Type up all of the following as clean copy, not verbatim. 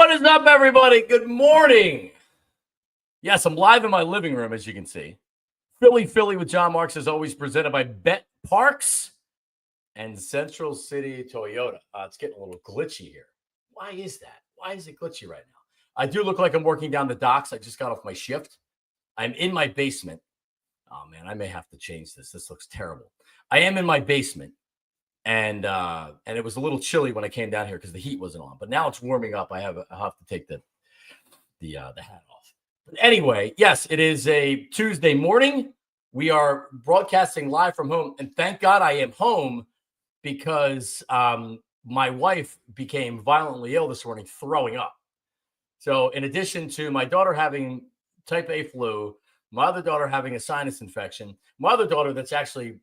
What is up, everybody? Good morning. Yes, I'm live in my living room, as you can see. Philly with Jon Marks is always presented by Bet Parks and Central City Toyota. It's getting a little glitchy here. Why is that? Why is it glitchy right now? I do look like I'm working down the docks. I just got off my shift. I'm in my basement. Oh, man, I may have to change this. This looks terrible. I am in my basement. And it was a little chilly when I came down here because the heat wasn't on. But now it's warming up. I have to take the hat off. But anyway, yes, it is a Tuesday morning. We are broadcasting live from home, and thank God I am home because my wife became violently ill this morning, throwing up. So in addition to my daughter having type A flu, my other daughter having a sinus infection, my other daughter that's actually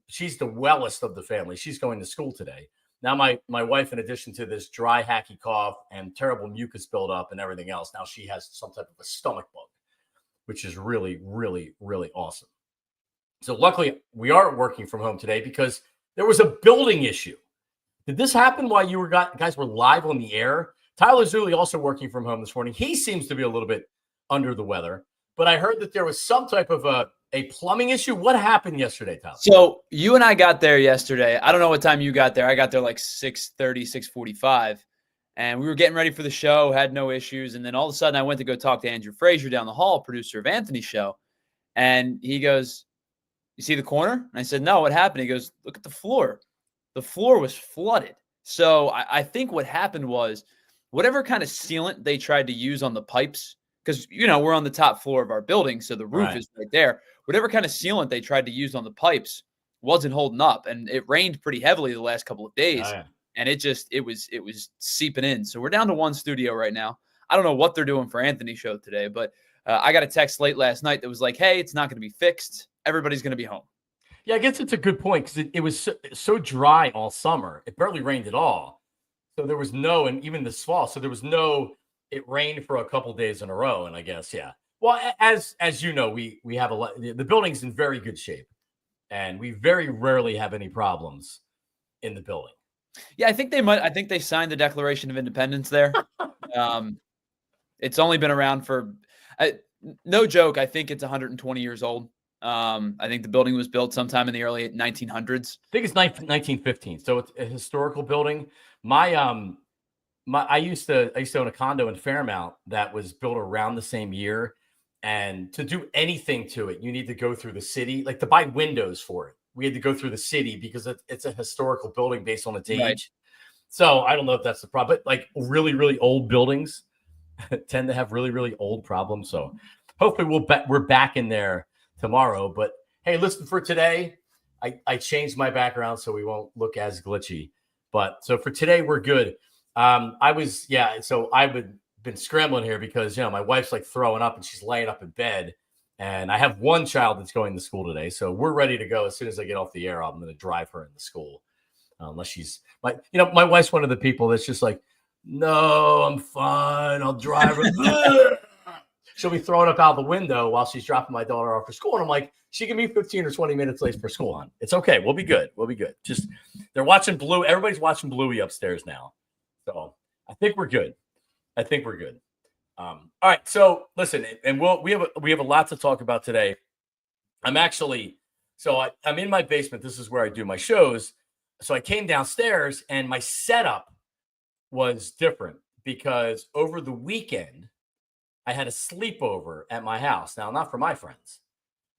she's the wellest of the family. She's going to school today. Now my wife, in addition to this dry, hacky cough and terrible mucus buildup and everything else, now she has some type of a stomach bug, which is really, really, really awesome. So luckily, we are working from home today because there was a building issue. Did this happen while you guys were live on the air? Tyler Zulli also working from home this morning. He seems to be a little bit under the weather, but I heard that there was some type of a plumbing issue. What happened yesterday, Tyler? So you and I got there yesterday. I don't know what time you got there. I got there like 6:30, 6:45. And we were getting ready for the show, had no issues. And then all of a sudden I went to go talk to Andrew Frazier down the hall, producer of Anthony's show. And he goes, "You see the corner?" And I said, "No, what happened?" He goes, "Look at the floor." The floor was flooded. So I think what happened was whatever kind of sealant they tried to use on the pipes, because, you know, we're on the top floor of our building, so the roof is right there. Whatever kind of sealant they tried to use on the pipes wasn't holding up, and it rained pretty heavily the last couple of days, and it was seeping in. So we're down to one studio right now. I don't know what they're doing for Anthony's show today, but I got a text late last night that was like, "Hey, it's not going to be fixed. Everybody's going to be home." Yeah, I guess it's a good point because it was so dry all summer. It barely rained at all. So there was and even this fall, so there was it rained for a couple days in a row. And I guess, yeah. Well, as you know, we have a lot, the building's in very good shape, and we very rarely have any problems in the building. Yeah, I think they signed the Declaration of Independence there. It's only been around for, no joke, I think it's 120 years old. I think the building was built sometime in the early 1900s. I think it's 1915. So it's a historical building. I used to own a condo in Fairmount that was built around the same year. And to do anything to it, you need to go through the city, like to buy windows for it. We had to go through the city because it's a historical building based on its age. Right. So I don't know if that's the problem, but like really, really old buildings tend to have really, really old problems. So hopefully we're back in there tomorrow. But hey, listen, for today, I changed my background so we won't look as glitchy. But so for today, we're good. So I would been scrambling here because, you know, my wife's like throwing up and she's laying up in bed, and I have one child that's going to school today. So we're ready to go. As soon as I get off the air, I'm going to drive her into school. Unless she's my wife's one of the people that's just like, "No, I'm fine. I'll drive her." She'll be throwing up out the window while she's dropping my daughter off for school. And I'm like, she can be 15 or 20 minutes late for school, hon. It's okay. We'll be good. Just they're watching Blue. Everybody's watching Bluey upstairs now. So I think we're good. All right. So listen, and we have a lot to talk about today. I'm in my basement. This is where I do my shows. So I came downstairs and my setup was different because over the weekend I had a sleepover at my house. Now, not for my friends,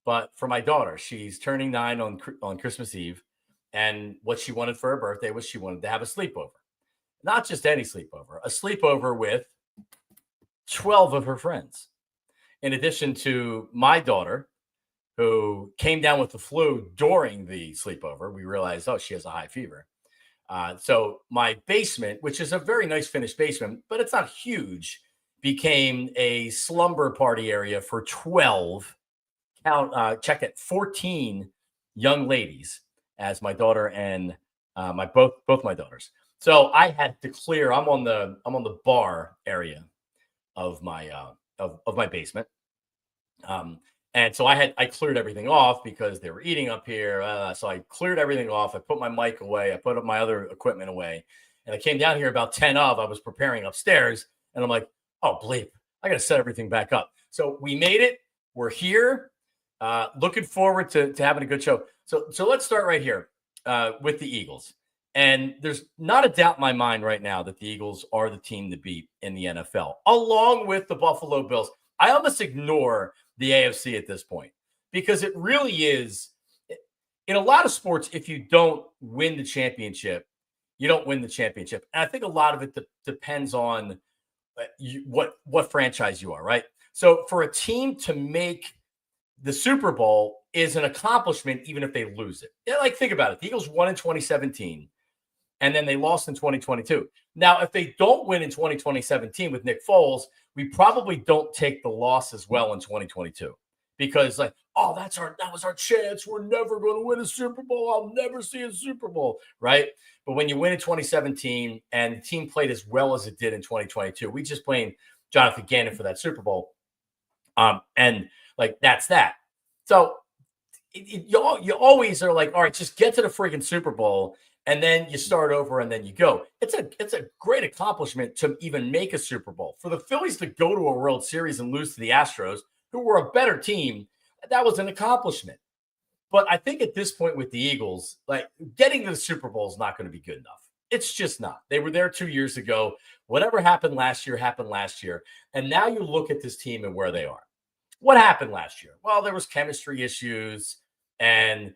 but for my daughter. She's turning 9 on Christmas Eve. And what she wanted for her birthday was she wanted to have a sleepover. Not just any sleepover, a sleepover with 12 of her friends. In addition to my daughter, who came down with the flu during the sleepover. We realized, she has a high fever. So my basement, which is a very nice finished basement, but it's not huge, became a slumber party area for 14 young ladies, as my daughter and both my daughters. So I had to clear. I'm on the bar area of my basement, and so I cleared everything off because they were eating up here. So I cleared everything off. I put my mic away. I put up my other equipment away, and I came down here about 10 of. I was preparing upstairs, And I'm like, oh, bleep, I got to set everything back up. So we made it. We're here. Looking forward to having a good show. So let's start right here with the Eagles. And there's not a doubt in my mind right now that the Eagles are the team to beat in the NFL, along with the Buffalo Bills. I almost ignore the AFC at this point because it really is. In a lot of sports, if you don't win the championship, you don't win the championship. And I think a lot of it depends on what franchise you are, right? So for a team to make the Super Bowl is an accomplishment, even if they lose it. Yeah, like, think about it. The Eagles won in 2017, and then they lost in 2022. Now, if they don't win in 2017 with Nick Foles, we probably don't take the loss as well in 2022 because, like, oh, that was our chance. We're never going to win a Super Bowl. I'll never see a Super Bowl, right? But when you win in 2017 and the team played as well as it did in 2022, we just blamed Jonathan Gannon for that Super Bowl. And like, that's that. So you always are like, all right, just get to the freaking Super Bowl. And then you start over and then you go. It's a great accomplishment to even make a Super Bowl. For the Phillies to go to a World Series and lose to the Astros, who were a better team, that was an accomplishment. But I think at this point with the Eagles, like, getting to the Super Bowl is not going to be good enough. It's just not. They were there 2 years ago. Whatever happened last year happened last year. And now you look at this team and where they are. What happened last year? Well, there was chemistry issues and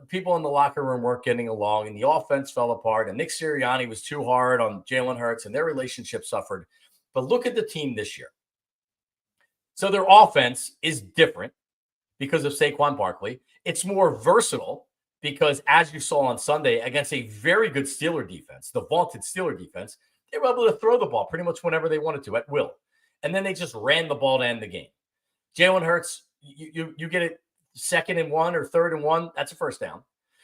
people in the locker room weren't getting along, and the offense fell apart, and Nick Sirianni was too hard on Jalen Hurts, and their relationship suffered. But look at the team this year. So their offense is different because of Saquon Barkley. It's more versatile because, as you saw on Sunday, against a very good Steeler defense, the vaunted Steeler defense, they were able to throw the ball pretty much whenever they wanted to at will. And then they just ran the ball to end the game. Jalen Hurts, you get it 2nd and 1 or 3rd and 1, that's a first down.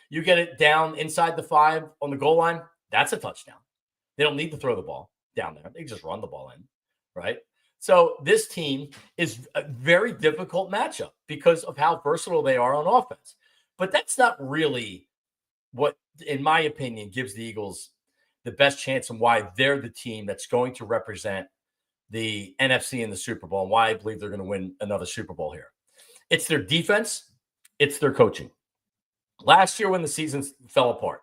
You get it down inside the 5 on the goal line, that's a touchdown. They don't need to throw the ball down there. They just run the ball in, right? So this team is a very difficult matchup because of how versatile they are on offense. But that's not really what, in my opinion, gives the Eagles the best chance and why they're the team that's going to represent the NFC in the Super Bowl and why I believe they're going to win another Super Bowl here. It's their defense. It's their coaching. Last year when the season fell apart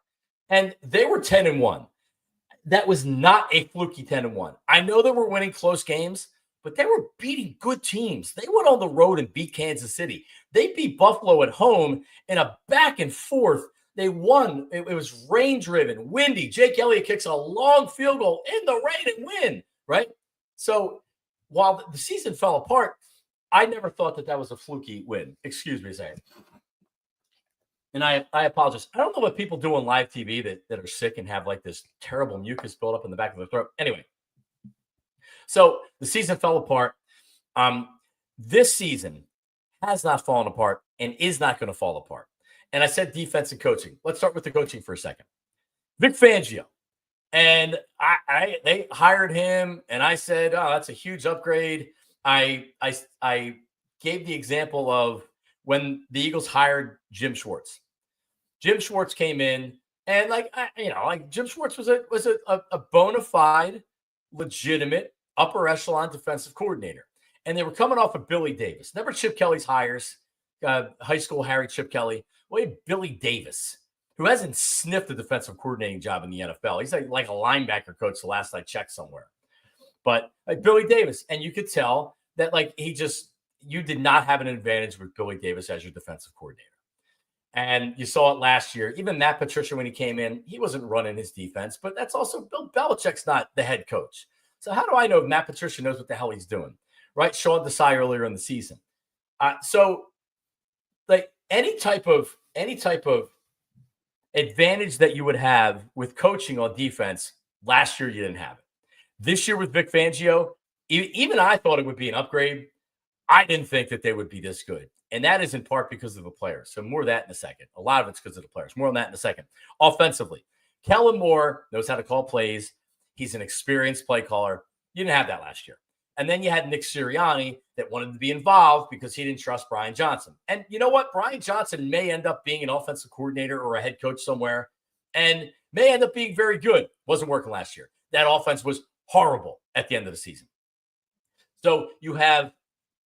and they were 10-1, that was not a fluky 10-1. I know they were winning close games, but they were beating good teams. They went on the road and beat Kansas City. They beat Buffalo at home in a back and forth. They won. It was rain-driven, windy. Jake Elliott kicks a long field goal in the rain and win, right? So while the season fell apart, I never thought that was a fluky win. Excuse me a second. And I apologize. I don't know what people do on live TV that are sick and have like this terrible mucus build up in the back of their throat. Anyway, so the season fell apart. This season has not fallen apart and is not going to fall apart. And I said defense and coaching. Let's start with the coaching for a second. Vic Fangio. And they hired him, and I said, oh, that's a huge upgrade. I gave the example of when the Eagles hired Jim Schwartz. Jim Schwartz came in, and Jim Schwartz was a bona fide, legitimate, upper echelon defensive coordinator, and they were coming off of Billy Davis. Never Chip Kelly's hires, high school Harry Chip Kelly. Well, Billy Davis, who hasn't sniffed a defensive coordinating job in the NFL. He's like a linebacker coach the last I checked somewhere. But like Billy Davis, and you could tell that you did not have an advantage with Billy Davis as your defensive coordinator. And you saw it last year. Even Matt Patricia, when he came in, he wasn't running his defense, but that's also Bill Belichick's not the head coach. So how do I know Matt Patricia knows what the hell he's doing? Right? Sean Desai earlier in the season. So like any type of advantage that you would have with coaching on defense, last year you didn't have it. This year with Vic Fangio, even I thought it would be an upgrade. I didn't think that they would be this good. And that is in part because of the players. So more of that in a second. A lot of it's because of the players. More on that in a second. Offensively, Kellen Moore knows how to call plays. He's an experienced play caller. You didn't have that last year. And then you had Nick Sirianni that wanted to be involved because he didn't trust Brian Johnson. And you know what? Brian Johnson may end up being an offensive coordinator or a head coach somewhere and may end up being very good. Wasn't working last year. That offense was horrible at the end of the season. So you have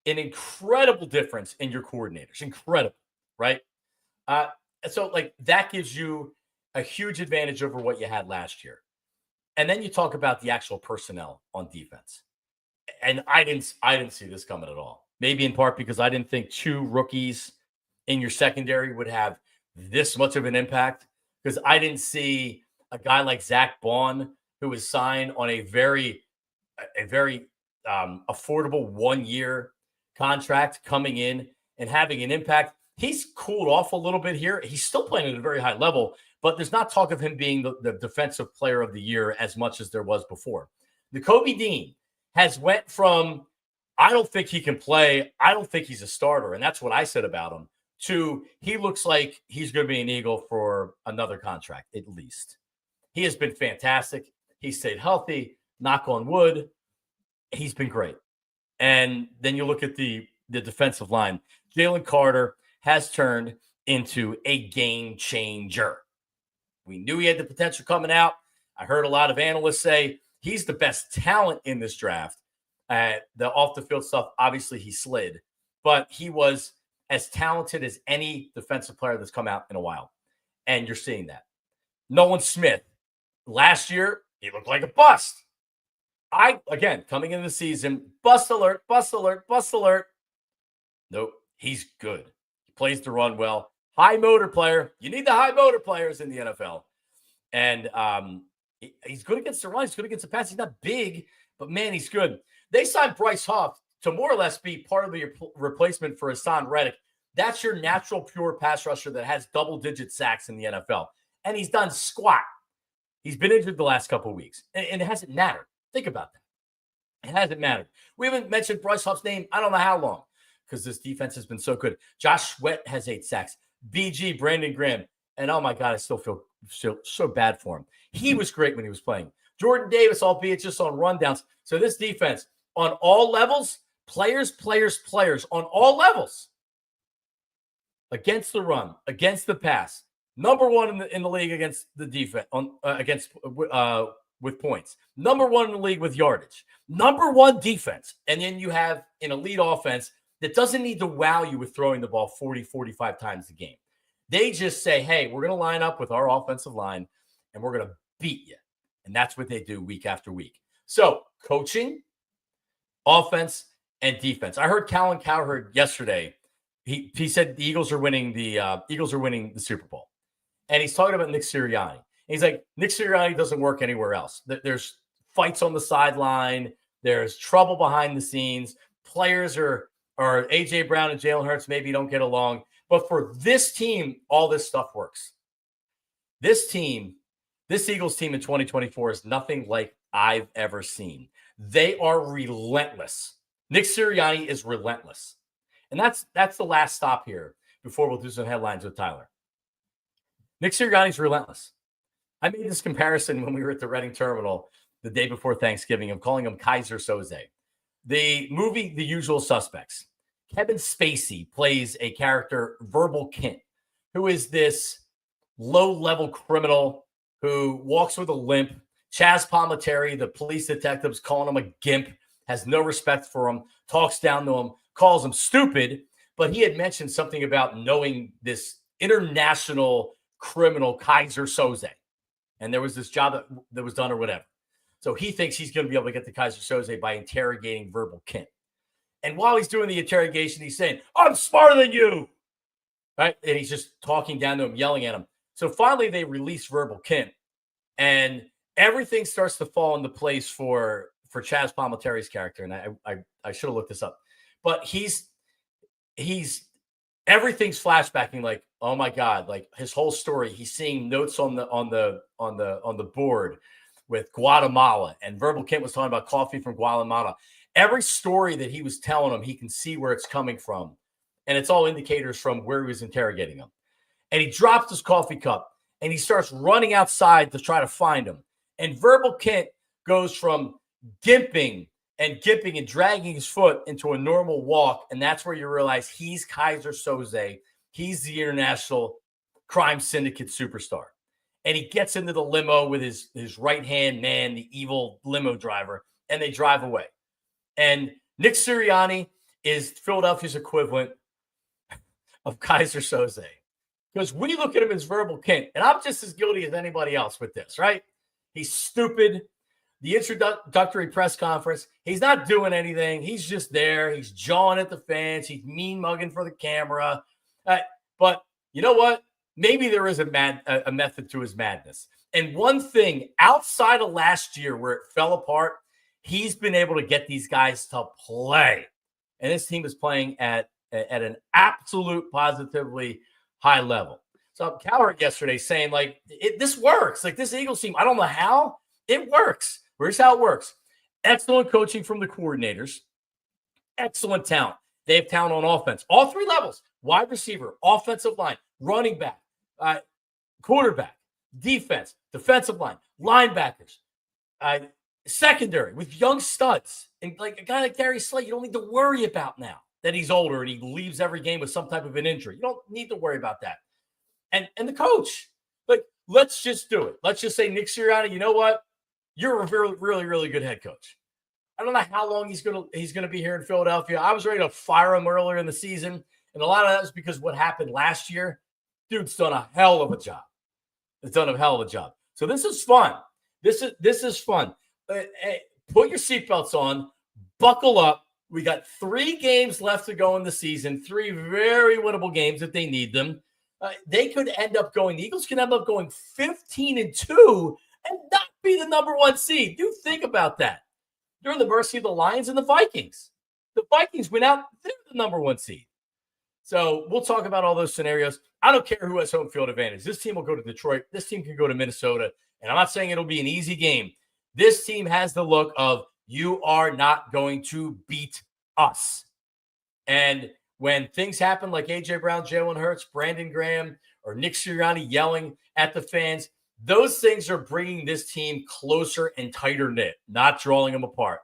an incredible difference in your coordinators. Incredible, right? So like that gives you a huge advantage over what you had last year. And then you talk about the actual personnel on defense. And I didn't see this coming at all. Maybe in part because I didn't think two rookies in your secondary would have this much of an impact, because I didn't see a guy like Zack Baun, who was signed on a very affordable 1-year contract, coming in and having an impact. He's cooled off a little bit here. He's still playing at a very high level, but there's not talk of him being the defensive player of the year as much as there was before. Nakobe Dean has went from, I don't think he can play, I don't think he's a starter, and that's what I said about him, to he looks like he's going to be an Eagle for another contract at least. He has been fantastic. He stayed healthy, knock on wood. He's been great. And then you look at the defensive line. Jalen Carter has turned into a game changer. We knew he had the potential coming out. I heard a lot of analysts say he's the best talent in this draft. The off-the-field stuff, obviously he slid, but he was as talented as any defensive player that's come out in a while. And you're seeing that. Nolan Smith, last year, he looked like a bust. Again, coming into the season, bust alert, bust alert, bust alert. Nope, he's good. He plays the run well. High motor player. You need the high motor players in the NFL. And he's good against the run. He's good against the pass. He's not big, but man, he's good. They signed Bryce Huff to more or less be part of the replacement for Hassan Reddick. That's your natural, pure pass rusher that has double-digit sacks in the NFL. And he's done squat. He's been injured the last couple of weeks. And it hasn't mattered. Think about that. It hasn't mattered. We haven't mentioned Bryce Huff's name I don't know how long, because this defense has been so good. Josh Sweat has 8 sacks. BG, Brandon Graham. And oh my God, I still feel so bad for him. He was great when he was playing. Jordan Davis, albeit just on rundowns. So this defense, on all levels, players on all levels, against the run, against the pass, number one in the league against the defense, with points, number one in the league with yardage, number one defense. And then you have an elite offense that doesn't need to wow you with throwing the ball 40, 45 times a game. They just say, hey, we're going to line up with our offensive line and we're going to beat you. And that's what they do week after week. So coaching, offense, and defense. I heard Colin Cowherd yesterday. He said the Eagles are winning the Super Bowl. And he's talking about Nick Sirianni. He's like, Nick Sirianni doesn't work anywhere else. There's fights on the sideline. There's trouble behind the scenes. Players are A.J. Brown and Jalen Hurts maybe don't get along. But for this team, all this stuff works. This Eagles team in 2024 is nothing like I've ever seen. They are relentless. Nick Sirianni is relentless. And that's the last stop here before we'll do some headlines with Tyler. Nick Sirianni's relentless. I made this comparison when we were at the Reading Terminal the day before Thanksgiving. I'm calling him Kaiser Soze. The movie The Usual Suspects. Kevin Spacey plays a character, Verbal Kint, who is this low-level criminal who walks with a limp. Chaz Palminteri, the police detective's calling him a gimp, has no respect for him, talks down to him, calls him stupid, but he had mentioned something about knowing this international criminal, Kaiser Soze. And there was this job that was done or whatever. So he thinks he's going to be able to get to Kaiser Soze by interrogating Verbal Kint. And while he's doing the interrogation, he's saying, I'm smarter than you. Right? And he's just talking down to him, yelling at him. So finally, they release Verbal Kint. And everything starts to fall into place for Chaz Palminteri's character. And I should have looked this up. But he's everything's flashbacking, like, oh my God, like his whole story. He's seeing notes on the board with Guatemala. And Verbal Kint was talking about coffee from Guatemala. Every story that he was telling him, he can see where it's coming from. And it's all indicators from where he was interrogating him. And he drops his coffee cup and he starts running outside to try to find him. And Verbal Kint goes from gimping and dragging his foot into a normal walk. And that's where you realize he's Kaiser Soze. He's the international crime syndicate superstar. And he gets into the limo with his right-hand man, the evil limo driver, and they drive away. And Nick Sirianni is Philadelphia's equivalent of Kaiser Soze. Because we look at him as verbal king, and I'm just as guilty as anybody else with this, right? He's stupid. The introductory press conference, he's not doing anything. He's just there. He's jawing at the fans. He's mean mugging for the camera. But you know what? Maybe there is a method to his madness. And one thing outside of last year where it fell apart, he's been able to get these guys to play. And this team is playing at an absolute positively high level. So Cowherd yesterday saying, like, this works. Like, this Eagles team, I don't know how. It works. Here's how it works. Excellent coaching from the coordinators. Excellent talent. They have talent on offense. All three levels. Wide receiver, offensive line, running back, quarterback, defense, defensive line, linebackers, secondary with young studs. And like a guy like Darius Slay, you don't need to worry about now that he's older and he leaves every game with some type of an injury. You don't need to worry about that. And the coach, like, let's just do it. Let's just say, Nick Sirianni, you know what? You're a really, really, really good head coach. I don't know how long he's gonna be here in Philadelphia. I was ready to fire him earlier in the season, and a lot of that is because what happened last year. Dude's done a hell of a job. It's done a hell of a job. So this is fun. This is fun. Put your seatbelts on. Buckle up. We got 3 games left to go in the season. 3 very winnable games if they need them. They could end up going. The Eagles can end up going 15-2 and not be the number 1 seed. Do think about that. They're in the mercy of the Lions and the Vikings. The Vikings went out. They're the number 1 seed. So we'll talk about all those scenarios. I don't care who has home field advantage. This team will go to Detroit. This team can go to Minnesota. And I'm not saying it'll be an easy game. This team has the look of, you are not going to beat us. And when things happen like A.J. Brown, Jalen Hurts, Brandon Graham, or Nick Sirianni yelling at the fans, those things are bringing this team closer and tighter knit, not drawing them apart,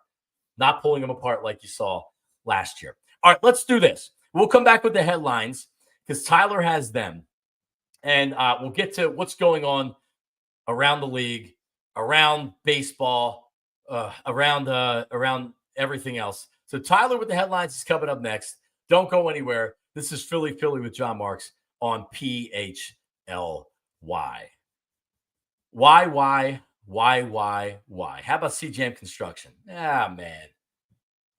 not pulling them apart like you saw last year. All right, let's do this. We'll come back with the headlines because Tyler has them. And we'll get to what's going on around the league, around baseball, around everything else. So Tyler with the headlines is coming up next. Don't go anywhere. This is Philly with Jon Marks on PHLY. Why? How about CJM Construction? Man.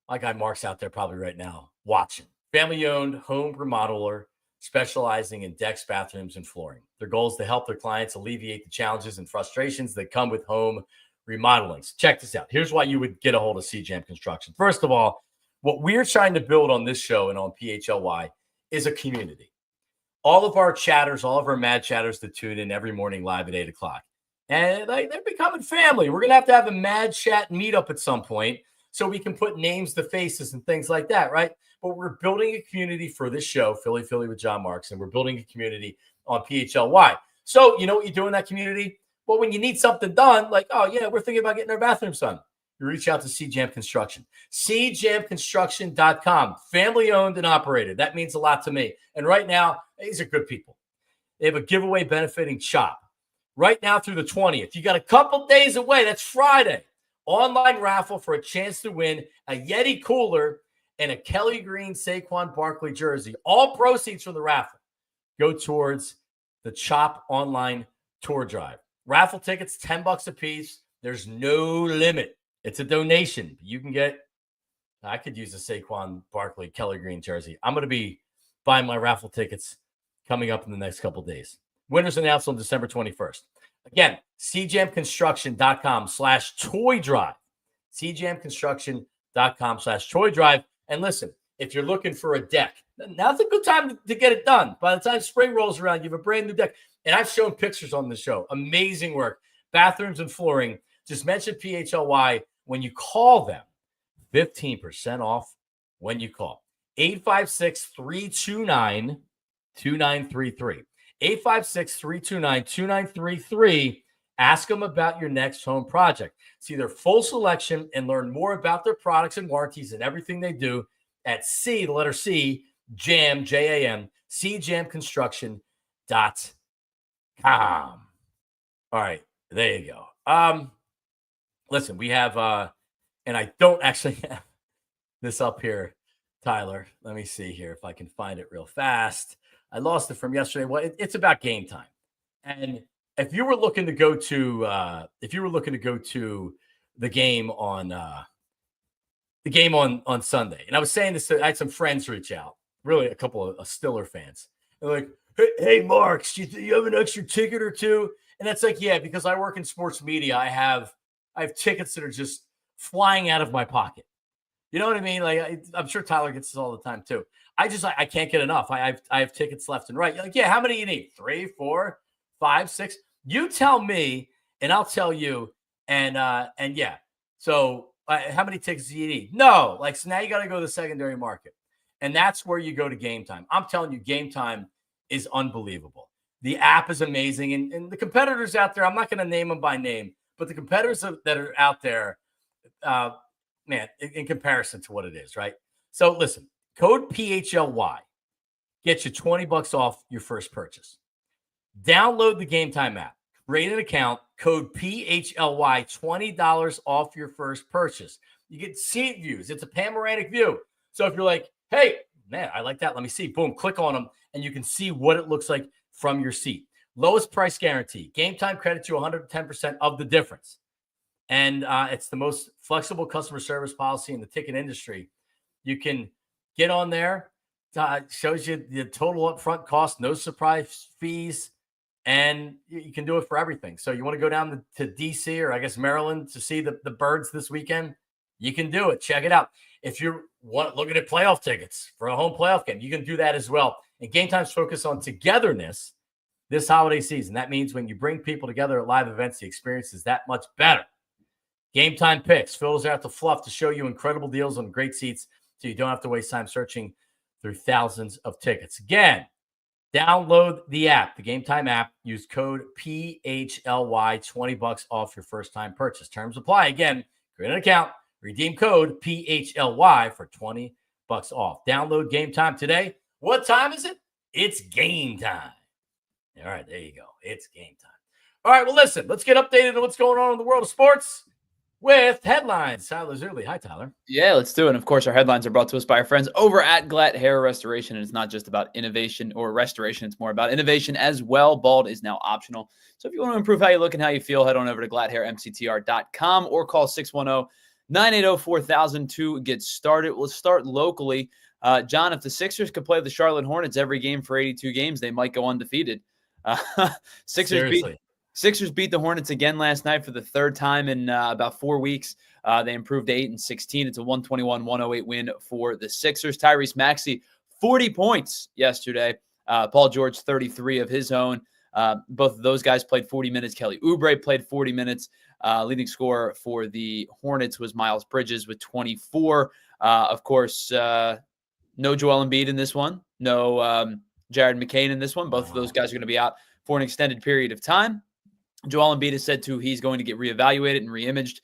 My guy Mark's out there probably right now watching. Family-owned home remodeler specializing in decks, bathrooms, and flooring. Their goal is to help their clients alleviate the challenges and frustrations that come with home remodeling. So check this out. Here's why you would get a hold of CJM Construction. First of all, what we're trying to build on this show and on PHLY is a community. All of our chatters, all of our mad chatters that tune in every morning live at 8 o'clock. And they're becoming family. We're going to have a mad chat meetup at some point so we can put names to faces and things like that, right? But we're building a community for this show, Philly with Jon Marks, and we're building a community on PHLY. So you know what you do in that community? Well, when you need something done, like, oh, yeah, we're thinking about getting our bathrooms done, you reach out to CJM Construction. CJMConstruction.com, family-owned and operated. That means a lot to me. And right now, these are good people. They have a giveaway benefiting CHOP. Right now through the 20th. You got a couple days away. That's Friday. Online raffle for a chance to win a Yeti cooler and a Kelly Green Saquon Barkley jersey. All proceeds from the raffle go towards the CHOP online tour drive. Raffle tickets, $10 a piece. There's no limit. It's a donation. You can get, I could use a Saquon Barkley Kelly Green jersey. I'm going to be buying my raffle tickets coming up in the next couple days. Winners announced on December 21st. Again, cjamconstruction.com/toy drive. cjamconstruction.com/toy drive. And listen, if you're looking for a deck, now's a good time to get it done. By the time spring rolls around, you have a brand new deck. And I've shown pictures on the show. Amazing work. Bathrooms and flooring. Just mention PHLY when you call them. 15% off when you call. 856-329-2933. 856-329-2933. Ask them about your next home project. See their full selection and learn more about their products and warranties and everything they do at C, the letter C, JAM, J-A-M, cjamconstruction.com. All right, there you go. Listen, we have, and I don't actually have this up here, Tyler. Let me see here if I can find it real fast. I lost it from yesterday. Well, it's about game time. And if you were looking to go to the game on Sunday, and I was saying this, I had some friends reach out, really a couple of Stiller fans. They're like, hey Marks, you have an extra ticket or two? And that's like, yeah, because I work in sports media, I have tickets that are just flying out of my pocket. You know what I mean? Like I'm sure Tyler gets this all the time too. I can't get enough. I have tickets left and right. You're like, yeah, how many you need? 3, 4, 5, 6. You tell me, and I'll tell you. And yeah. So how many tickets do you need? No, like so now you got to go to the secondary market, and that's where you go to Game Time. I'm telling you, Game Time is unbelievable. The app is amazing, and the competitors out there. I'm not going to name them by name, but the competitors that are out there, man, in comparison to what it is, right? So listen. Code PHLY gets you $20 off your first purchase. Download the Game Time app. Create an account. Code PHLY, $20 off your first purchase. You get seat views. It's a panoramic view. So if you're like, hey, man, I like that. Let me see. Boom, click on them, and you can see what it looks like from your seat. Lowest price guarantee. Game Time credits you 110% of the difference. And it's the most flexible customer service policy in the ticket industry. You can get on there, shows you the total upfront cost, no surprise fees, and you can do it for everything. So you want to go down to DC or I guess Maryland to see the Birds this weekend, you can do it. Check it out. If you're looking at playoff tickets for a home playoff game, you can do that as well. And Game Time's focus on togetherness this holiday season. That means when you bring people together at live events, the experience is that much better. Game Time picks fills out the fluff to show you incredible deals on great seats, so you don't have to waste time searching through thousands of tickets. Again, download the app, the Game Time app. Use code PHLY, $20 off your first time purchase. Terms apply. Again, create an account, redeem code PHLY for $20 off. Download Game Time today. What time is it? It's game time. All right, there you go. It's game time. All right, well, listen, let's get updated on what's going on in the world of sports with headlines. Tyler Zerly. Hi, Tyler. Yeah, let's do it. And of course, our headlines are brought to us by our friends over at Glatt Hair Restoration. And it's not just about innovation or restoration. It's more about innovation as well. Bald is now optional. So if you want to improve how you look and how you feel, head on over to glatthairmctr.com or call 610-980-4000 to get started. We'll start locally. John, if the Sixers could play the Charlotte Hornets every game for 82 games, they might go undefeated. Sixers beat the Hornets again last night for the third time in about 4 weeks. They improved to 8-16. It's a 121-108 win for the Sixers. Tyrese Maxey, 40 points yesterday. Paul George, 33 of his own. Both of those guys played 40 minutes. Kelly Oubre played 40 minutes. Leading scorer for the Hornets was Miles Bridges with 24. Of course, no Joel Embiid in this one. No Jared McCain in this one. Both of those guys are going to be out for an extended period of time. Joel Embiid has said he's going to get reevaluated and reimaged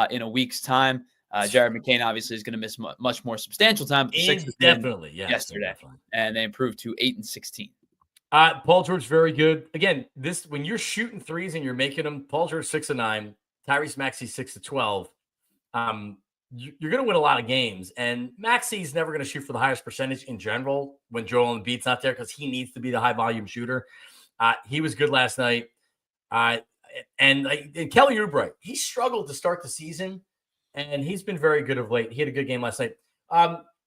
in a week's time. Jared McCain obviously is going to miss much more substantial time. But the Sixers definitely, yes, yesterday, definitely. And they improved to 8-16. Paul George, very good. Again, when you're shooting threes and you're making them, Paul George 6-9, Tyrese Maxey 6-12. You're going to win a lot of games, and Maxey's never going to shoot for the highest percentage in general when Joel Embiid's not there because he needs to be the high volume shooter. He was good last night. And Kelly Oubre, he struggled to start the season, and he's been very good of late. He had a good game last night.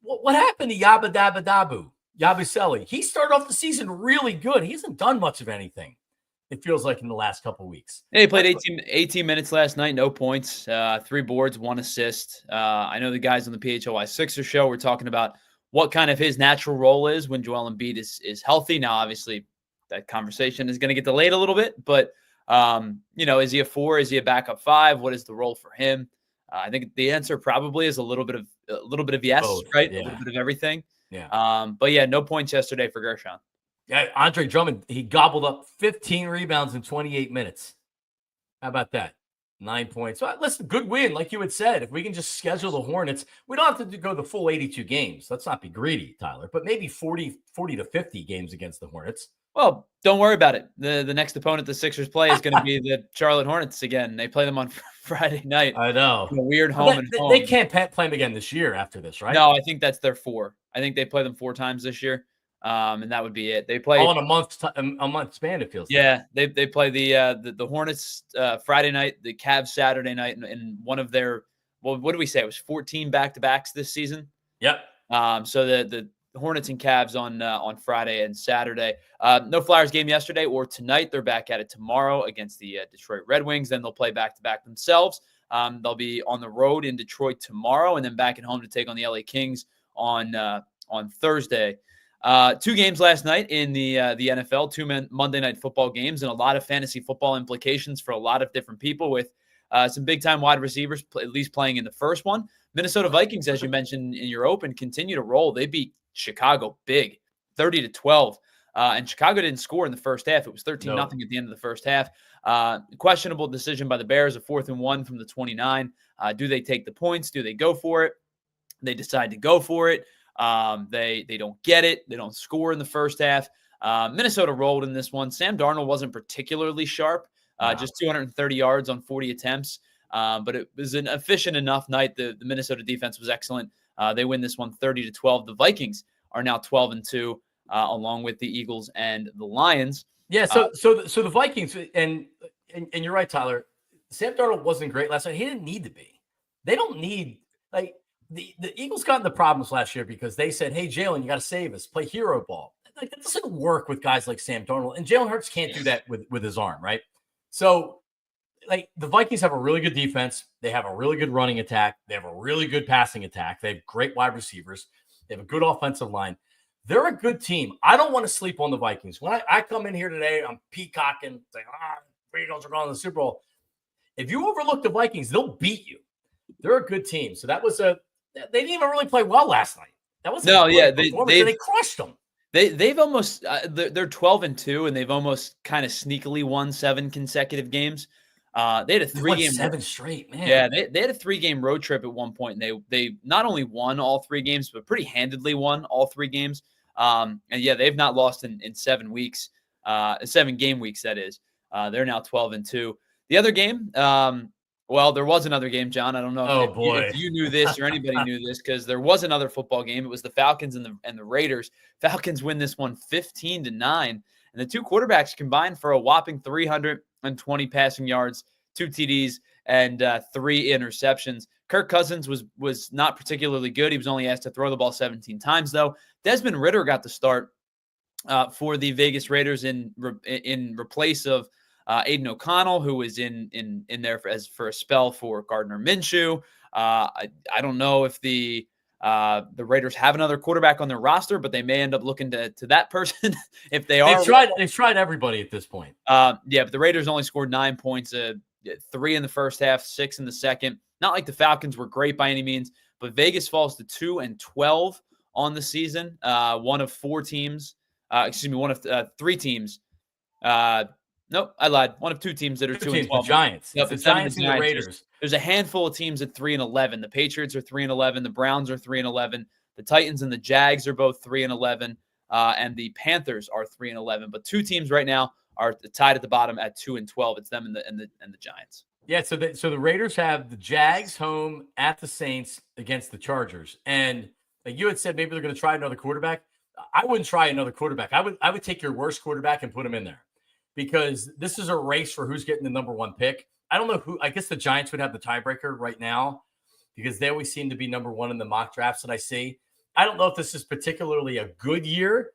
What happened to Yabusele? He started off the season really good. He hasn't done much of anything, it feels like, in the last couple of weeks. Yeah, he played 18 minutes last night, no points, 3 boards, 1 assist. I know the guys on the PHLY Sixers show were talking about what kind of his natural role is when Joel Embiid is healthy. Now, obviously, that conversation is going to get delayed a little bit, but is he a 4? Is he a backup 5? What is the role for him? I think the answer probably is a little bit of yes, both, right? Yeah. A little bit of everything. Yeah. But yeah, no points yesterday for Gershon. Yeah, Andre Drummond, he gobbled up 15 rebounds in 28 minutes. How about that? 9 points. Well, listen, good win, like you had said. If we can just schedule the Hornets, we don't have to go the full 82 games. Let's not be greedy, Tyler, but maybe 40 to 50 games against the Hornets. Well, don't worry about it. The next opponent the Sixers play is going to be the Charlotte Hornets again. They play them on Friday night. I know. A weird Well, home and home. they can't play them again this year after this, right? No, I think that's their 4. I think they play them 4 times this year, and that would be it. They play all in a month span. It feels. Yeah, like. They play the Hornets Friday night, the Cavs Saturday night, and one of their what do we say? It was 14 back-to-backs this season. Yep. So the Hornets and Cavs on Friday and Saturday. No Flyers game yesterday or tonight. They're back at it tomorrow against the Detroit Red Wings. Then they'll play back-to-back themselves. They'll be on the road in Detroit tomorrow and then back at home to take on the LA Kings on Thursday. 2 games last night in the NFL, 2 Monday Night Football games, and a lot of fantasy football implications for a lot of different people with some big-time wide receivers at least playing in the first one. Minnesota Vikings, as you mentioned in your open, continue to roll. They beat Chicago big, 30-12. And Chicago didn't score in the first half. It was 13-0 at the end of the first half. Questionable decision by the Bears, a 4th and 1 from the 29. Do they take the points? Do they go for it? They decide to go for it. They don't get it. They don't score in the first half. Minnesota rolled in this one. Sam Darnold wasn't particularly sharp, just 230 yards on 40 attempts. But it was an efficient enough night. The Minnesota defense was excellent. They win this one 30-12. The Vikings are now 12-2, along with the Eagles and the Lions. Yeah. So the Vikings and you're right, Tyler. Sam Darnold wasn't great last night. He didn't need to be. They don't need like the Eagles got in the problems last year because they said, "Hey, Jalen, you got to save us. Play hero ball." Like, that doesn't work with guys like Sam Darnold, and Jalen Hurts can't do that with his arm, right? So, like, the Vikings have a really good defense. They have a really good running attack. They have a really good passing attack. They have great wide receivers. They have a good offensive line. They're a good team. I don't want to sleep on the Vikings. When I come in here today, I'm peacocking, saying, the Eagles are going to the Super Bowl. If you overlook the Vikings, they'll beat you. They're a good team. So that was they didn't even really play well last night. That was they crushed them. They've almost they're 12-2, and they've almost kind of sneakily won 7 consecutive games. They had a 3-game 7 straight, man. Yeah, they had a 3-game road trip at one point, and they not only won all 3 games, but pretty handedly won all 3 games. And yeah, they've not lost in 7 weeks, 7 game weeks. That is, they're now 12-2. The other game, well, there was another game, John. I don't know if you knew this or anybody knew this, because there was another football game. It was the Falcons and the Raiders. Falcons win this one 15-9, and the 2 quarterbacks combined for a whopping 320 passing yards, 2 TDs, and 3 interceptions. Kirk Cousins was not particularly good. He was only asked to throw the ball 17 times, though. Desmond Ridder got the start for the Vegas Raiders in replace of Aiden O'Connell, who was in there for a spell for Gardner Minshew. I don't know if the Raiders have another quarterback on their roster, but they may end up looking to that person if they are. They've tried everybody at this point. Yeah, but the Raiders only scored 9 points, 3 in the first half, 6 in the second. Not like the Falcons were great by any means, but Vegas falls to 2-12 on the season. One of 3 teams. Nope, I lied. One of 2 teams that are 2-12. The Giants. Yep, the Giants and the Raiders. There's a handful of teams at 3-11. The Patriots are 3-11. The Browns are 3-11. The Titans and the Jags are both 3-11. And the Panthers are 3-11. But 2 teams right now are tied at the bottom at 2-12. It's them and the Giants. Yeah, so the Raiders have the Jags home at the Saints against the Chargers. And like you had said, maybe they're going to try another quarterback. I wouldn't try another quarterback. I would take your worst quarterback and put him in there, because this is a race for who's getting the number 1 pick. I don't know who. I guess the Giants would have the tiebreaker right now, because they always seem to be number 1 in the mock drafts that I see. I don't know if this is particularly a good year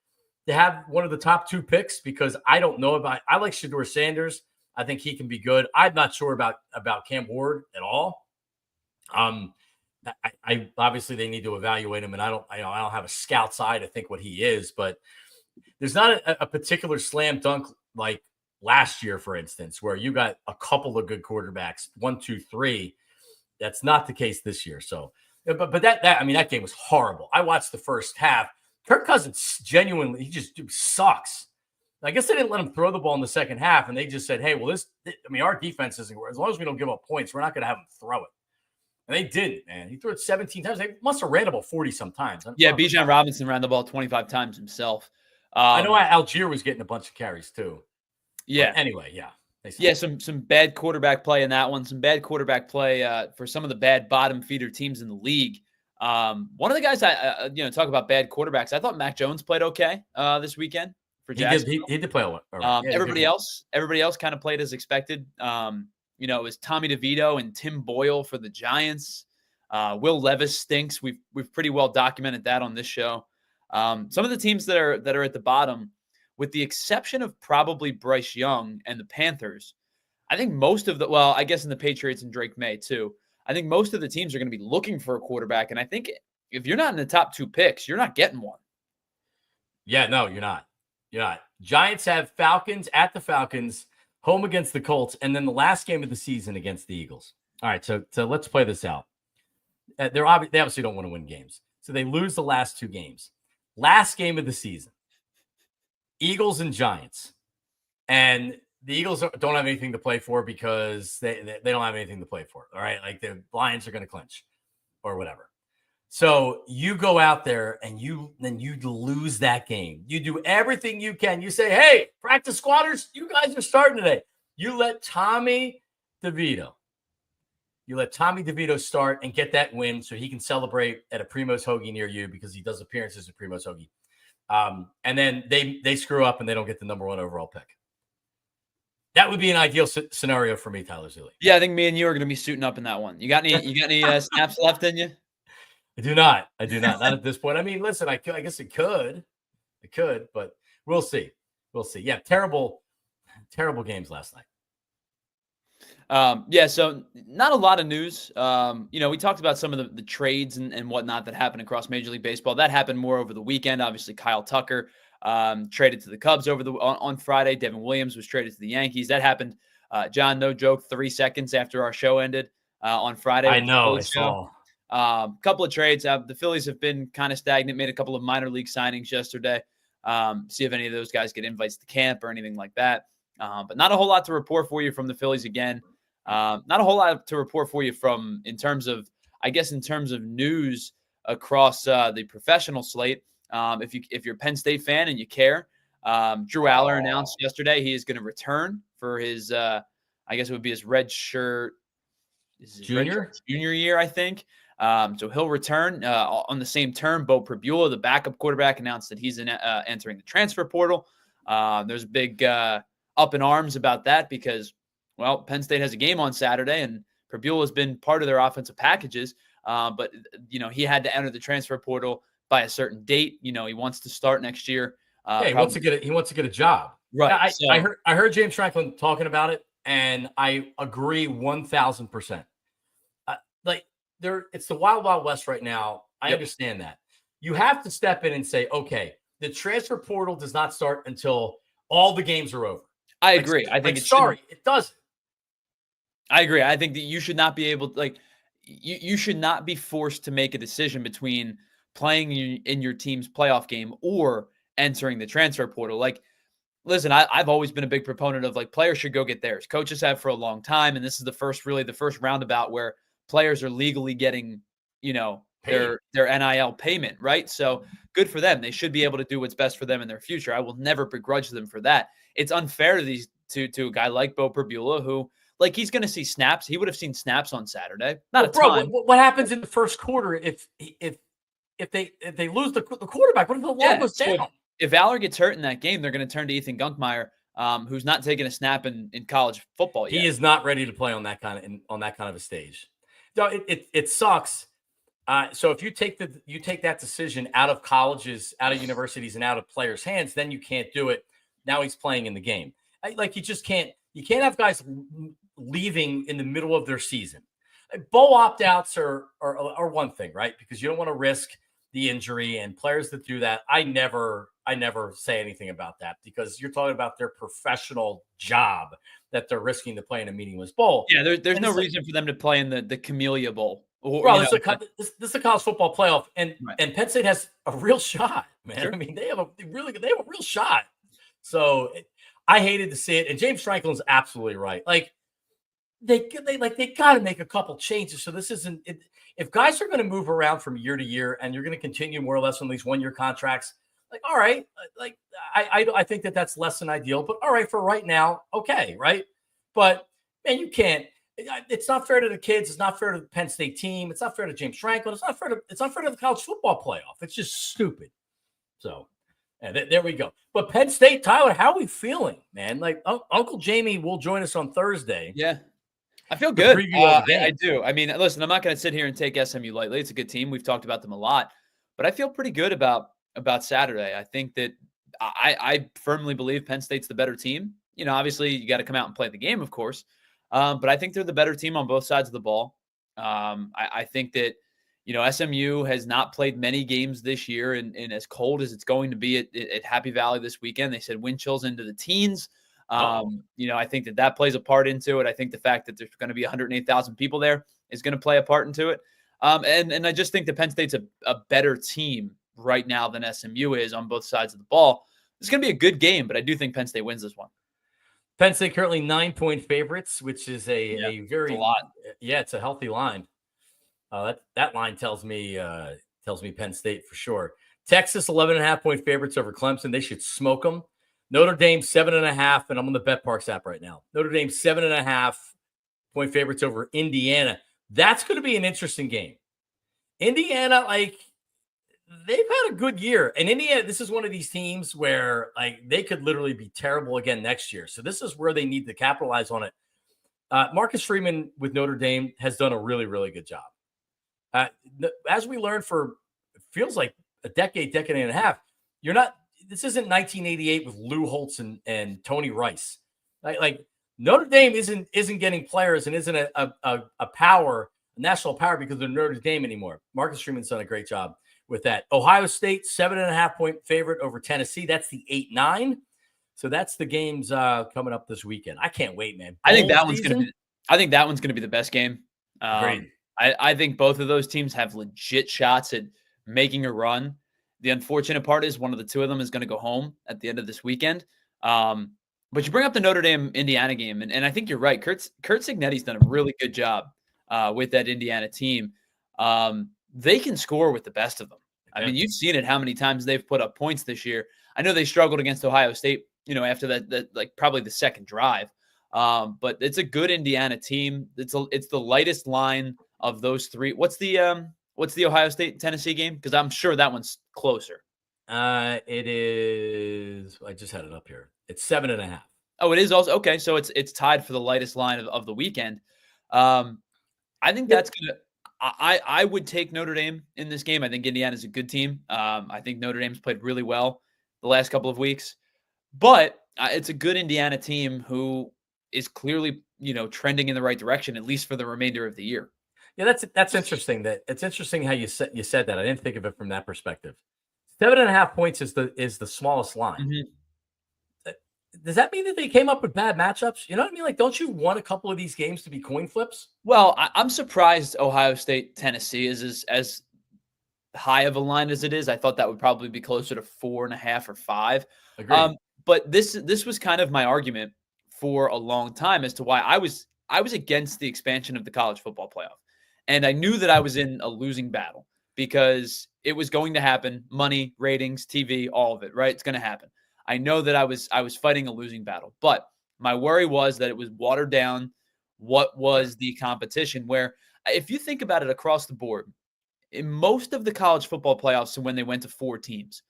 to have one of the top 2 picks, because I don't know about. I like Shedeur Sanders. I think he can be good. I'm not sure about Cam Ward at all. I obviously they need to evaluate him, and I don't have a scout side to think what he is, but there's not a particular slam dunk like last year, for instance, where you got a couple of good quarterbacks, 1, 2, 3. That's not the case this year. So, but that game was horrible. I watched the first half. Kirk Cousins genuinely, he just sucks. I guess they didn't let him throw the ball in the second half, and they just said, "Hey, well, our defense isn't, as long as we don't give up points, we're not going to have him throw it." And they didn't, man. He threw it 17 times. They must have ran the ball 40 sometimes. Yeah, Bijan Robinson ran the ball 25 times himself. I know Algier was getting a bunch of carries too. Yeah. But anyway, yeah. Yeah, some bad quarterback play in that one. Some bad quarterback play for some of the bad bottom feeder teams in the league. One of the guys I talk about bad quarterbacks. I thought Mac Jones played okay this weekend for Jacksonville. He did play all right. Yeah, everybody else kind of played as expected. It was Tommy DeVito and Tim Boyle for the Giants. Will Levis stinks. We've pretty well documented that on this show. Some of the teams that are at the bottom, with the exception of probably Bryce Young and the Panthers, I think most of I guess in the Patriots and Drake May too, I think most of the teams are going to be looking for a quarterback. And I think if you're not in the top 2 picks, you're not getting one. Yeah, no, you're not. You're not. Giants have Falcons at the Falcons, home against the Colts, and then the last game of the season against the Eagles. All right, so let's play this out. They obviously don't want to win games. So they lose the last 2 games. Last game of the season, Eagles and Giants. And the Eagles don't have anything to play for because they don't have anything to play for. All right. Like the Lions are going to clinch or whatever. So you go out there and you lose that game. You do everything you can. You say, hey, practice squatters, you guys are starting today. You let Tommy DeVito start and get that win so he can celebrate at a Primo's Hoagie near you because he does appearances at Primo's Hoagie. And then they screw up and they don't get the number 1 overall pick. That would be an ideal scenario for me, Tyler Zuli. Yeah, I think me and you are going to be suiting up in that one. You got any snaps left in you? I do not. Not at this point. I mean, listen, I guess it could, but we'll see. Yeah, terrible games last night. So not a lot of news. We talked about some of the trades and whatnot that happened across Major League Baseball. That happened more over the weekend. Obviously, Kyle Tucker traded to the Cubs on Friday. Devin Williams was traded to the Yankees. That happened, John, no joke, 3 seconds after our show ended on Friday. I know. I saw. Couple of trades. The Phillies have been kind of stagnant, made a couple of minor league signings yesterday. See if any of those guys get invites to camp or anything like that. But not a whole lot to report for you from the Phillies again. Not a whole lot to report for you in terms of news across the professional slate. If you're a Penn State fan and you care, Drew Aller announced yesterday he is going to return for his, I guess it would be his red shirt junior year, I think. So he'll return on the same term. Bo Prabula, the backup quarterback, announced that he's entering the transfer portal. There's a big up in arms about that because, well, Penn State has a game on Saturday, and Prabula has been part of their offensive packages. But he had to enter the transfer portal by a certain date. He wants to start next year. He wants to get a job. Right. I heard James Franklin talking about it, and I agree 1,000%. It's the wild, wild west right now. I understand that. You have to step in and say, okay, the transfer portal does not start until all the games are over. I agree. I think it doesn't. I agree. I think that you should not be able to, you should not be forced to make a decision between playing in your team's playoff game or entering the transfer portal. Listen, I've always been a big proponent of players should go get theirs. Coaches have for a long time, and this is the first roundabout where players are legally getting, their NIL payment, right? So good for them. They should be able to do what's best for them in their future. I will never begrudge them for that. It's unfair to a guy like Bo Prabula who, he's going to see snaps. He would have seen snaps on Saturday. Not a ton. What happens in the first quarter if they lose the quarterback? What if the wall goes down? If Aller gets hurt in that game, they're going to turn to Ethan Gunkmeyer, who's not taking a snap in college football yet. He is not ready to play on that kind of a stage. No, it sucks. So if you take that decision out of colleges, out of universities, and out of players' hands, then you can't do it. Now he's playing in the game. You just can't. You can't have guys leaving in the middle of their season. Bowl opt-outs are one thing, right? Because you don't want to risk the injury, and players that do that, I never say anything about that because you're talking about their professional job that they're risking to play in a meaningless bowl. Yeah, there's no reason for them to play in the Camellia Bowl. This is a college football playoff, and Penn State has a real shot, man. Sure. I mean, they have a real shot. So I hated to see it, and James Franklin's absolutely right. They got to make a couple changes. So this isn't if guys are going to move around from year to year, and you're going to continue more or less on these 1-year contracts, Like, all right, like I think that's less than ideal, but all right for right now, okay, right? But man, you can't. It's not fair to the kids. It's not fair to the Penn State team. It's not fair to James Franklin. It's not fair to the college football playoff. It's just stupid. So, and there we go. But Penn State, Tyler, how are we feeling, man? Like Uncle Jamie will join us on Thursday. Yeah. I feel good. I do. I mean, listen, I'm not going to sit here and take SMU lightly. It's a good team. We've talked about them a lot, but I feel pretty good about Saturday. I think that I firmly believe Penn State's the better team. You know, obviously you got to come out and play the game, of course. But I think they're the better team on both sides of the ball. I think that, you know, SMU has not played many games this year, and as cold as it's going to be at Happy Valley this weekend, they said wind chills into the teens. You know, I think that plays a part into it. I think the fact that there's going to be 108,000 people there is going to play a part into it. And I just think that Penn State's a better team right now than SMU is on both sides of the ball. It's going to be a good game, but I do think Penn State wins this one. Penn State currently 9-point favorites, which is a very a lot. Yeah, it's a healthy line. That line tells me Penn State for sure. Texas 11.5-point favorites over Clemson. They should smoke them. Notre Dame 7.5, and I'm on the BetParks app right now. Notre Dame 7.5-point favorites over Indiana. That's going to be an interesting game. Indiana, like, they've had a good year, and Indiana, this is one of these teams where like they could literally be terrible again next year. So this is where they need to capitalize on it. Marcus Freeman with Notre Dame has done a really, really good job. As we learned for it feels like a decade and a half, this isn't 1988 with Lou Holtz and Tony Rice. Like Notre Dame isn't getting players and isn't a national power because they're Notre Dame anymore. Marcus Freeman's done a great job with that. Ohio State 7.5-point favorite over Tennessee. That's the 8-9. So that's the games coming up this weekend. I can't wait, man. I think that one's going to be the best game. Great. I think both of those teams have legit shots at making a run. The unfortunate part is one of the two of them is going to go home at the end of this weekend. But you bring up the Notre Dame-Indiana game, and I think you're right. Kurt Cignetti's done a really good job with that Indiana team. They can score with the best of them. I mean, you've seen it how many times they've put up points this year. I know they struggled against Ohio State, you know, after that like probably the second drive. But it's a good Indiana team. It's the lightest line of those three. What's the Ohio State Tennessee game? Because I'm sure that one's closer. It is. I just had it up here. It's 7.5. Oh, it is also okay. So it's tied for the lightest line of the weekend. I think that's gonna. I would take Notre Dame in this game. I think Indiana's a good team. I think Notre Dame's played really well the last couple of weeks, but it's a good Indiana team who is clearly, you know, trending in the right direction, at least for the remainder of the year. Yeah, that's interesting. It's interesting how you said that. I didn't think of it from that perspective. 7.5 points is the smallest line. Mm-hmm. Does that mean that they came up with bad matchups? You know what I mean? Like, don't you want a couple of these games to be coin flips? Well, I'm surprised Ohio State Tennessee is as high of a line as it is. I thought that would probably be closer to 4.5 or 5. Agreed. But this was kind of my argument for a long time as to why I was against the expansion of the college football playoff. And I knew that I was in a losing battle because it was going to happen. Money, ratings, TV, all of it, right? It's going to happen. I know that I was fighting a losing battle, but my worry was that it was watered down what was the competition, where if you think about it across the board, in most of the college football playoffs, when they went to 4 teams,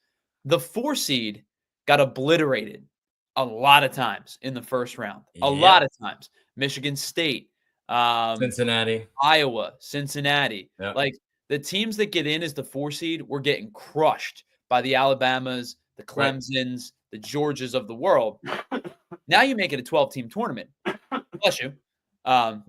the 4 seed got obliterated a lot of times in the first round. A lot of times. Michigan State, Cincinnati, Iowa, Cincinnati. Yep. Like the teams that get in as the 4 seed were getting crushed by the Alabamas, the Clemsons, the Georgias of the world. Now you make it a 12-team tournament. Bless you. Now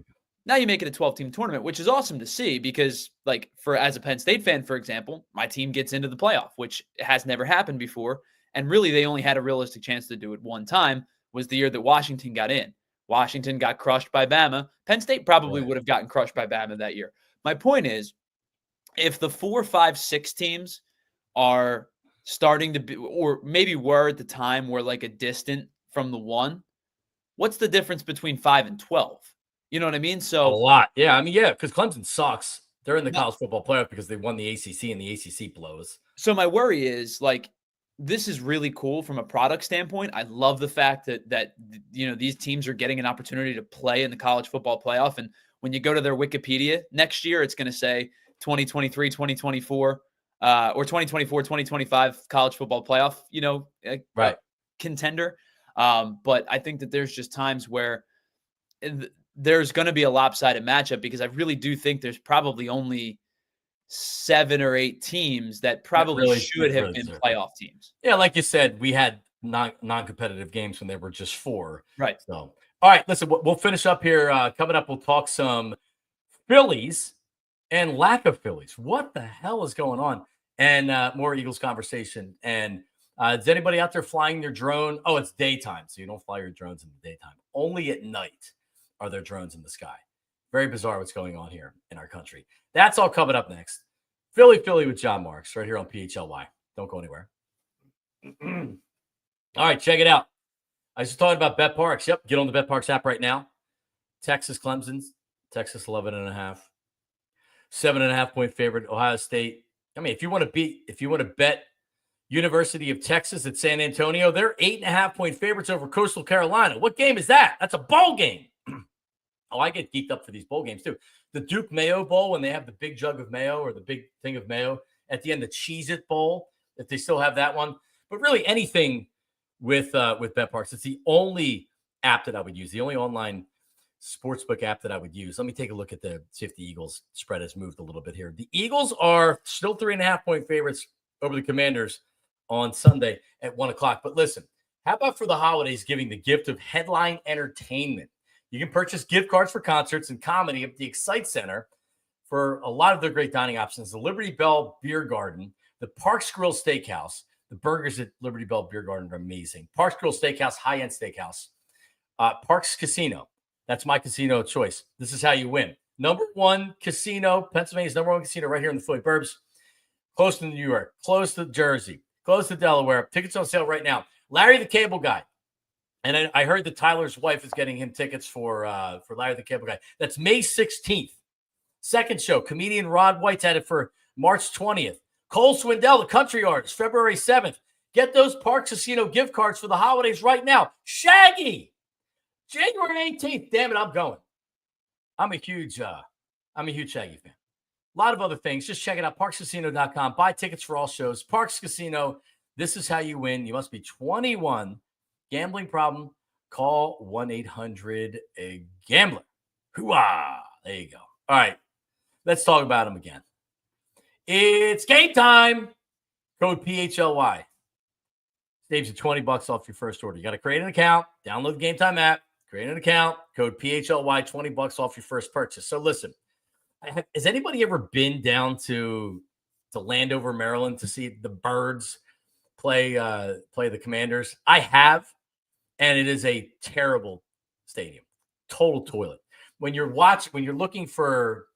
you make it a 12-team tournament, which is awesome to see because, like, as a Penn State fan, for example, my team gets into the playoff, which has never happened before. And really, they only had a realistic chance to do it one time, was the year that Washington got in. Washington got crushed by Bama. Penn State probably would have gotten crushed by Bama that year. My point is, if the 4, 5, 6 teams are starting to be, or maybe were at the time, were like a distant from the 1, what's the difference between 5 and 12? You know what I mean? So a lot. Yeah. I mean, yeah, because Clemson sucks. They're in the college football playoff because they won the ACC and the ACC blows. So my worry is, like, this is really cool from a product standpoint. I love the fact that these teams are getting an opportunity to play in the college football playoff. And when you go to their Wikipedia next year, it's going to say 2023, 2024, or 2024, 2025 college football playoff, right. Contender. But I think that there's just times where there's going to be a lopsided matchup, because I really do think there's probably only 7 or 8 teams that probably really should have been playoff teams. Yeah, like you said, we had non-competitive games when there were just 4. Right. So, all right, listen, we'll finish up here. Coming up, we'll talk some Phillies and lack of Phillies. What the hell is going on? And more Eagles conversation. And is anybody out there flying their drone? Oh, it's daytime, so you don't fly your drones in the daytime. Only at night are there drones in the sky. Very bizarre what's going on here in our country. That's all coming up next. Philly with Jon Marks right here on PHLY. Don't go anywhere. All right, check it out. I was just talking about Bet Parks. Yep, get on the Bet Parks app right now. Texas Clemson's, Texas 11.5. 7.5 point favorite, Ohio State. I mean, if you want to bet University of Texas at San Antonio, they're 8.5 point favorites over Coastal Carolina. What game is that? That's a bowl game. Oh, I get geeked up for these bowl games too. The Duke Mayo Bowl, when they have the big jug of mayo or the big thing of mayo at the end, the Cheez-It Bowl, if they still have that one. But really anything with Bet Parks, it's the only app that I would use, the only online sportsbook app that I would use. Let me take a look at see if the Eagles spread has moved a little bit here. The Eagles are still 3.5 point favorites over the Commanders on Sunday at 1:00. But listen, how about for the holidays giving the gift of headline entertainment? You can purchase gift cards for concerts and comedy at the Excite Center for a lot of their great dining options. The Liberty Bell Beer Garden, the Parks Grill Steakhouse. The burgers at Liberty Bell Beer Garden are amazing. Parks Grill Steakhouse, high-end steakhouse. Parks Casino. That's my casino of choice. This is how you win. Number 1 casino, Pennsylvania's number 1 casino right here in the Philly Burbs. Close to New York, close to Jersey, close to Delaware. Tickets on sale right now. Larry the Cable Guy. And I heard that Tyler's wife is getting him tickets for Larry the Cable Guy. That's May 16th. Second show, comedian Rod White's at it for March 20th. Cole Swindell, the country artist, February 7th. Get those Parks Casino gift cards for the holidays right now. Shaggy, January 18th. Damn it, I'm going. I'm a huge Shaggy fan. A lot of other things. Just check it out, parkscasino.com. Buy tickets for all shows. Parks Casino, this is how you win. You must be 21. Gambling problem, call 1-800-GAMBLER. Hooah! There you go. All right, let's talk about them again. It's game time. Code PHLY. Saves you $20 off your first order. You got to create an account, download the Game Time app, create an account, code PHLY, $20 off your first purchase. So listen, has anybody ever been down to Landover, Maryland to see the Birds play the Commanders? I have. And it is a terrible stadium, total toilet. When you're looking for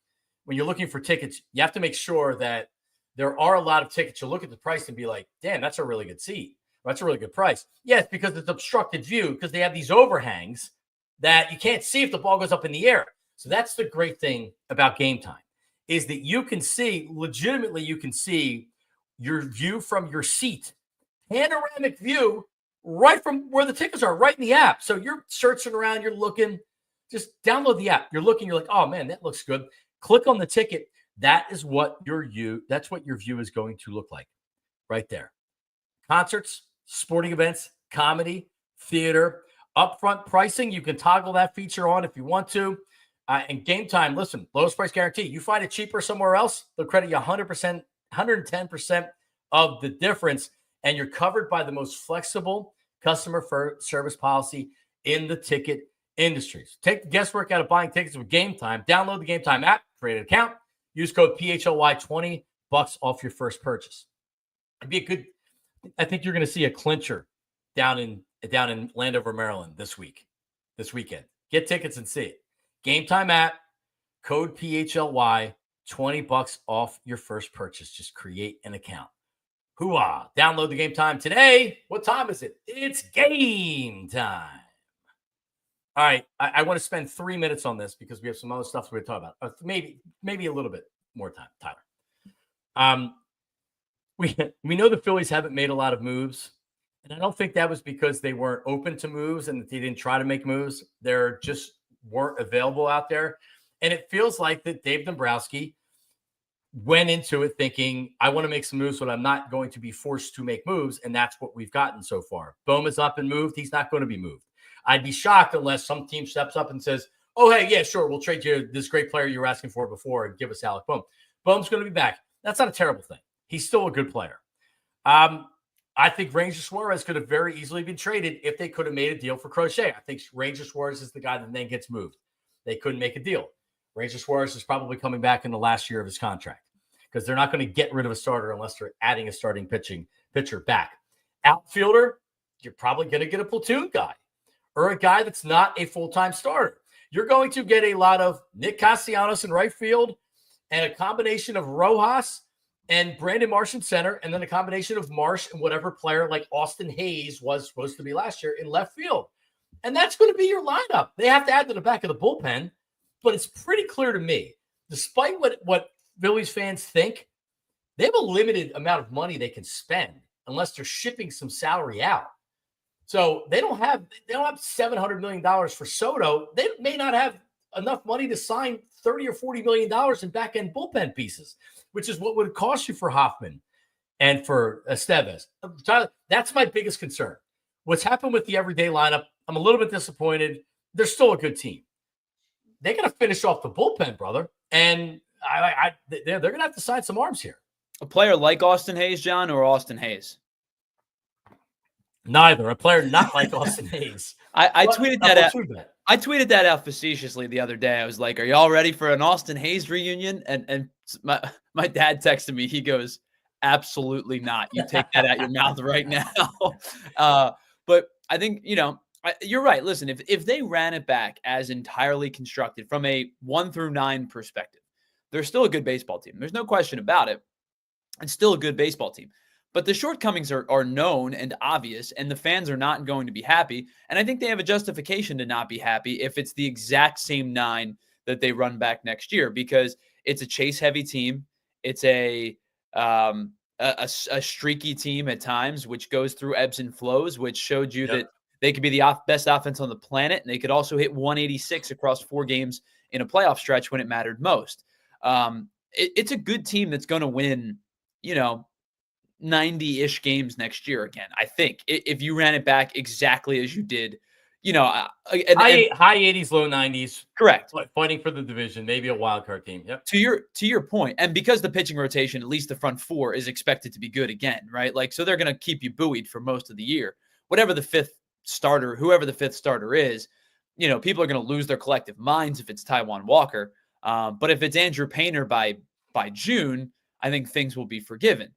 tickets, you have to make sure that there are a lot of tickets. You'll look at the price and be like, damn, that's a really good seat. That's a really good price. Yes, because it's obstructed view, because they have these overhangs that you can't see if the ball goes up in the air. So that's the great thing about Game Time, is that you can see your view from your seat, panoramic view, right from where the tickets are, right in the app. So you're searching around, you're looking, just download the app. You're looking, you're like, oh man, that looks good. Click on the ticket. That's what your view is going to look like right there. Concerts, sporting events, comedy, theater, upfront pricing. You can toggle that feature on if you want to. And Game Time, listen, lowest price guarantee. You find it cheaper somewhere else, they'll credit you 100%, 110% of the difference. And you're covered by the most flexible customer service policy in the ticket industry. So take the guesswork out of buying tickets with Game Time. Download the Game Time app, create an account, use code PHLY, $20 off your first purchase. It'd be a good. I think you're going to see a clincher down in Landover, Maryland this weekend. Get tickets and see it. Game Time app, code PHLY, $20 off your first purchase. Just create an account. Hooah! Download the Game Time today. What time is it? It's game time. All right. I want to spend 3 minutes on this because we have some other stuff we're going to talk about. Maybe a little bit more time, Tyler. we know the Phillies haven't made a lot of moves, and I don't think that was because they weren't open to moves and that they didn't try to make moves. They're just weren't available out there. And it feels like that Dave Dombrowski went into it thinking, I want to make some moves, but I'm not going to be forced to make moves. And that's what we've gotten so far. Bohm is up and moved. He's not going to be moved. I'd be shocked unless some team steps up and says, oh, hey, yeah, sure, we'll trade you this great player you were asking for before and give us Alec Bohm. Bohm's going to be back. That's not a terrible thing. He's still a good player. I think Ranger Suarez could have very easily been traded if they could have made a deal for Crochet. I think Ranger Suarez is the guy that then gets moved. They couldn't make a deal. Ranger Suarez is probably coming back in the last year of his contract because they're not going to get rid of a starter unless they're adding a starting pitcher back. Outfielder, you're probably going to get a platoon guy or a guy that's not a full-time starter. You're going to get a lot of Nick Castellanos in right field and a combination of Rojas and Brandon Marsh in center, and then a combination of Marsh and whatever player like Austin Hayes was supposed to be last year in left field. And that's going to be your lineup. They have to add to the back of the bullpen, but it's pretty clear to me, despite what Phillies fans think, they have a limited amount of money they can spend unless they're shipping some salary out. So they don't have $700 million for Soto. They may not have enough money to sign $30 or $40 million in back-end bullpen pieces, which is what would cost you for Hoffman and for Estevez. That's my biggest concern. What's happened with the everyday lineup, I'm a little bit disappointed. They're still a good team. They got to finish off the bullpen, brother. And they're going to have to sign some arms here. A player like Austin Hayes, John, or Austin Hayes? Neither. A player not like Austin Hayes. I tweeted that out. I tweeted that out facetiously the other day. I was like, "Are y'all ready for an Austin Hayes reunion?" And my dad texted me. He goes, "Absolutely not. You take that out your mouth right now." But I think you're right. Listen, if they ran it back as entirely constructed from a 1 through 9 perspective, they're still a good baseball team. There's no question about it. It's still a good baseball team. But the shortcomings are known and obvious, and the fans are not going to be happy. And I think they have a justification to not be happy if it's the exact same 9 that they run back next year, because it's a chase-heavy team. It's a streaky team at times, which goes through ebbs and flows, which showed you that they could be the best offense on the planet, and they could also hit 186 across 4 games in a playoff stretch when it mattered most. It's a good team that's going to win, 90-ish games next year again, I think, if you ran it back exactly as you did, high 80s, low 90s. Correct. Fighting for the division, maybe a wild card team. Yep. To your point, and because the pitching rotation, at least the front 4, is expected to be good again, right? Like, so they're going to keep you buoyed for most of the year. Whoever the fifth starter is, people are going to lose their collective minds if it's Taijuan Walker. But if it's Andrew Painter by June, I think things will be forgiven.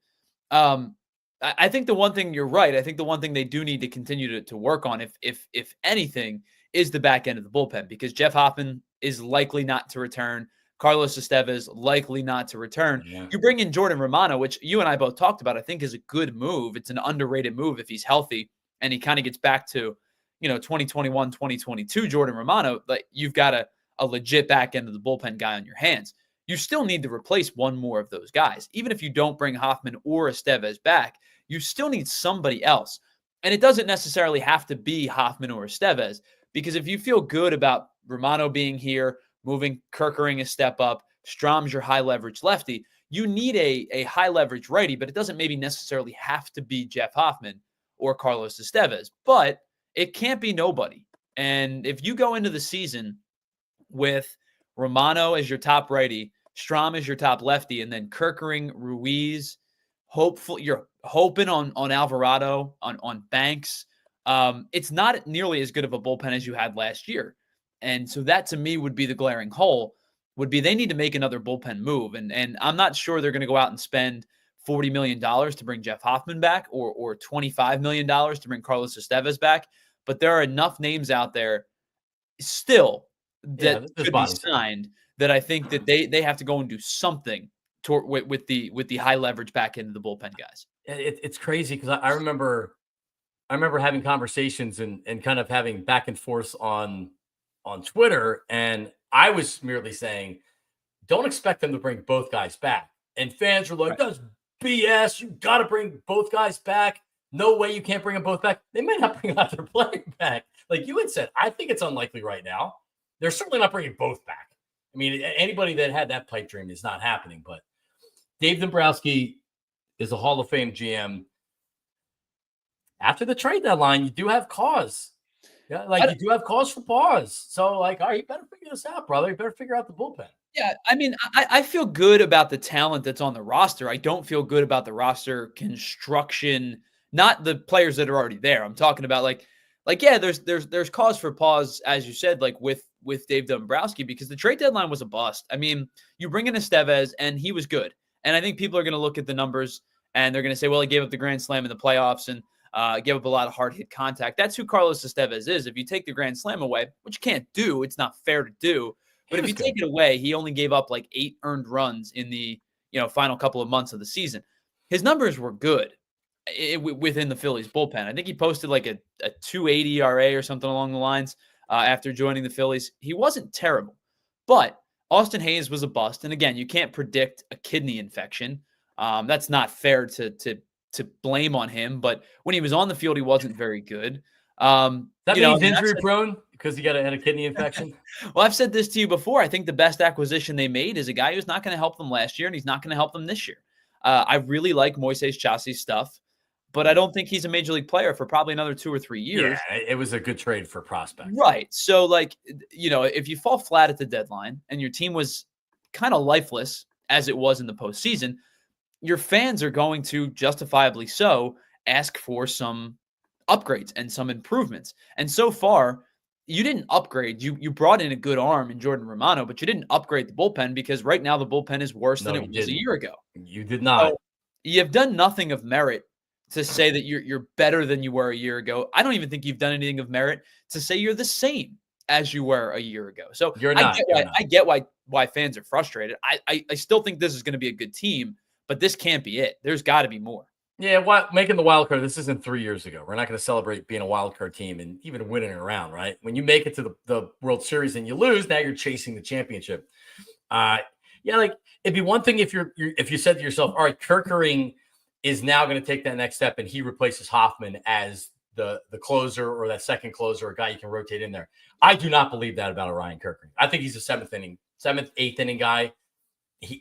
I think the one thing, you're right. I think the one thing they do need to continue to work on, if anything, is the back end of the bullpen, because Jeff Hoffman is likely not to return. Carlos Estevez likely not to return. Yeah. You bring in Jordan Romano, which you and I both talked about, I think is a good move. It's an underrated move if he's healthy and he kind of gets back to, 2021, 2022 Jordan Romano. Like, you've got a legit back end of the bullpen guy on your hands. You still need to replace one more of those guys. Even if you don't bring Hoffman or Estevez back, you still need somebody else. And it doesn't necessarily have to be Hoffman or Estevez, because if you feel good about Romano being here, moving Kerkering a step up, Strom's your high leverage lefty, you need a high leverage righty, but it doesn't maybe necessarily have to be Jeff Hoffman or Carlos Estevez, but it can't be nobody. And if you go into the season with Romano as your top righty, Strom as your top lefty, and then Kerkering, Ruiz, you're hoping on Alvarado, on Banks. It's not nearly as good of a bullpen as you had last year. And so that, to me, would be the glaring hole, would be they need to make another bullpen move. And I'm not sure they're going to go out and spend $40 million to bring Jeff Hoffman back or $25 million to bring Carlos Estevez back. But there are enough names out there still that could be signed that I think that they have to go and do something with the high leverage back into the bullpen guys. It's crazy because I remember having conversations and kind of having back and forth on Twitter, and I was merely saying, don't expect them to bring both guys back. And fans were like, that's BS. You got to bring both guys back. No way you can't bring them both back. They may not bring either player back. Like you had said, I think it's unlikely right now. They're certainly not bringing both back. I mean, anybody that had that pipe dream is not happening. But Dave Dombrowski is a Hall of Fame GM. After the trade deadline, you do have cause. Yeah, like you do have cause for pause. So, like, all right, you better figure this out, brother. You better figure out the bullpen. Yeah, I mean, I feel good about the talent that's on the roster. I don't feel good about the roster construction, not the players that are already there. I'm talking about like yeah, there's cause for pause, as you said, like with Dave Dombrowski, because the trade deadline was a bust. I mean, you bring in Estevez, and he was good. And I think people are going to look at the numbers, and they're going to say, well, he gave up the grand slam in the playoffs, and gave up a lot of hard hit contact. That's who Carlos Estevez is. If you take the grand slam away, which you can't do, it's not fair to do. But if you take it away, he only gave up like 8 earned runs in the final couple of months of the season. His numbers were good within the Phillies bullpen. I think he posted like a 2.80 ERA or something along the lines after joining the Phillies. He wasn't terrible, but Austin Hayes was a bust. And again, you can't predict a kidney infection. That's not fair to blame on him. But when he was on the field, he wasn't very good. That means injury prone because he had a kidney infection. Well, I've said this to you before. I think the best acquisition they made is a guy who's not going to help them last year, and he's not going to help them this year. I really like Moises Chassi's stuff, but I don't think he's a major league player for probably another 2 or 3 years. Yeah, it was a good trade for prospect. Right. So, like, if you fall flat at the deadline and your team was kind of lifeless as it was in the postseason, your fans are going to, justifiably so, ask for some upgrades and some improvements. And so far, you didn't upgrade. You brought in a good arm in Jordan Romano, but you didn't upgrade the bullpen because right now the bullpen is worse than it was a year ago. You did not. So you've done nothing of merit to say that you're better than you were a year ago. I don't even think you've done anything of merit to say you're the same as you were a year ago. So you're not. I get why fans are frustrated. I still think this is going to be a good team, but this can't be it. There's got to be more. Yeah, making the wild card, this isn't 3 years ago. We're not going to celebrate being a wild card team and even winning around, right? When you make it to the World Series and you lose, now you're chasing the championship. Like it'd be one thing if you said to yourself, all right, Kerkering is now going to take that next step and he replaces Hoffman as the closer or that second closer, a guy you can rotate in there. I do not believe that about Ryan Kerkering. I think he's a 7th, 8th inning guy.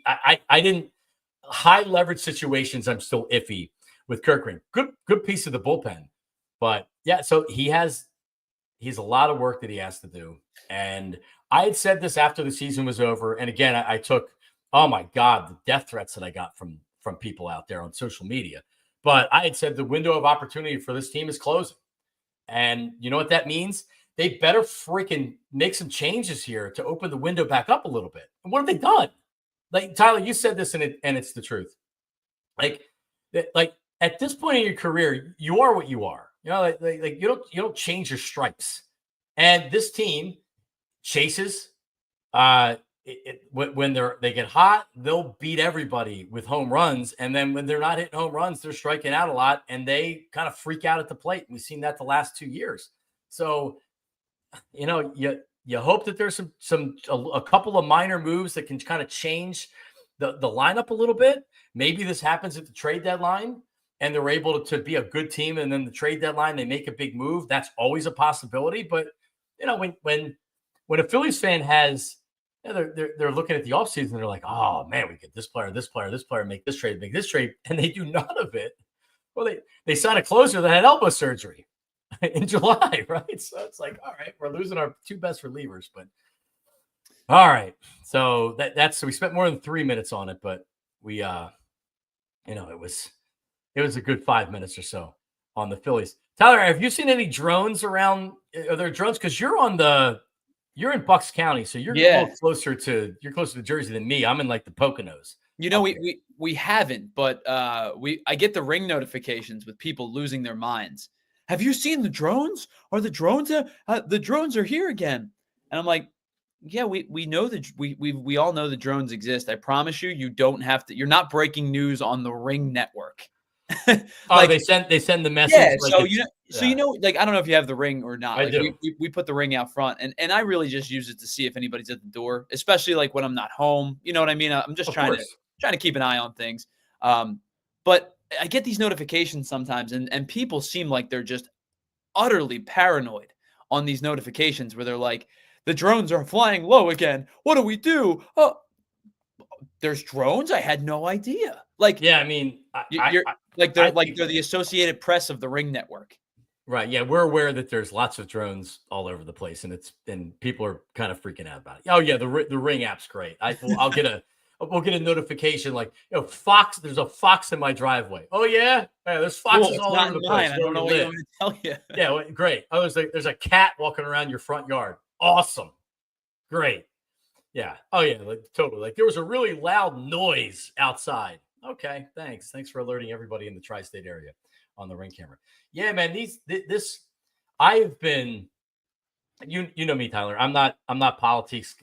I didn't high leverage situations. I'm still iffy with Kerkering. Good piece of the bullpen. But yeah, so he has a lot of work that he has to do. And I had said this after the season was over. And again, I took, oh my God, the death threats that I got from people out there on social media. But I had said the window of opportunity for this team is closing. And you know what that means? They better freaking make some changes here to open the window back up a little bit. And what have they done? Like, Tyler, you said this and it's the truth. Like at this point in your career, you are what you are. Like you don't change your stripes. And this team chases. When they get hot, they'll beat everybody with home runs. And then when they're not hitting home runs, they're striking out a lot and they kind of freak out at the plate. We've seen that the last 2 years. So, you hope that there's a couple of minor moves that can kind of change the lineup a little bit. Maybe this happens at the trade deadline and they're able to be a good team. And then the trade deadline, they make a big move. That's always a possibility. But, when a Phillies fan has, they're looking at the offseason, they're like, oh man, we get this player, make this trade, and they do none of it. Well, they signed a closer that had elbow surgery in July, right? So it's like, all right, we're losing our 2 best relievers, but all right. So so we spent more than 3 minutes on it, but we it was a good 5 minutes or so on the Phillies. Tyler, have you seen any drones around? Are there drones? Because you're in Bucks County, so you're a little closer to Jersey than me. I'm in like the Poconos. We haven't, but I get the ring notifications with people losing their minds. Have you seen the drones? Are the drones the drones are here again? And I'm like, yeah, we know that we all know the drones exist. I promise you don't have to. You're not breaking news on the Ring network. They send the message. Yeah, like I don't know if you have the Ring or not. I like do. We put the Ring out front, and I really just use it to see if anybody's at the door, especially like when I'm not home. You know what I mean? I'm just trying to keep an eye on things. But I get these notifications sometimes, and people seem like they're just utterly paranoid on these notifications where they're like, the drones are flying low again. What do we do? Oh, there's drones? I had no idea. Like, yeah, I mean, you're like they're the Associated Press of the Ring Network. right. Yeah, we're aware that there's lots of drones all over the place, and people are kind of freaking out about it. Oh yeah, the Ring app's great. We'll get a notification like, Fox. There's a fox in my driveway. Oh yeah, there's foxes all over the place. I don't know what you want me to tell you. Yeah, well, great. Oh, there's a cat walking around your front yard. Awesome, great. Yeah. Oh yeah, like totally. Like there was a really loud noise outside. Okay, thanks for alerting everybody in the tri-state area on the Ring camera. Yeah, man. This I've been. You know me, Tyler. I'm not politics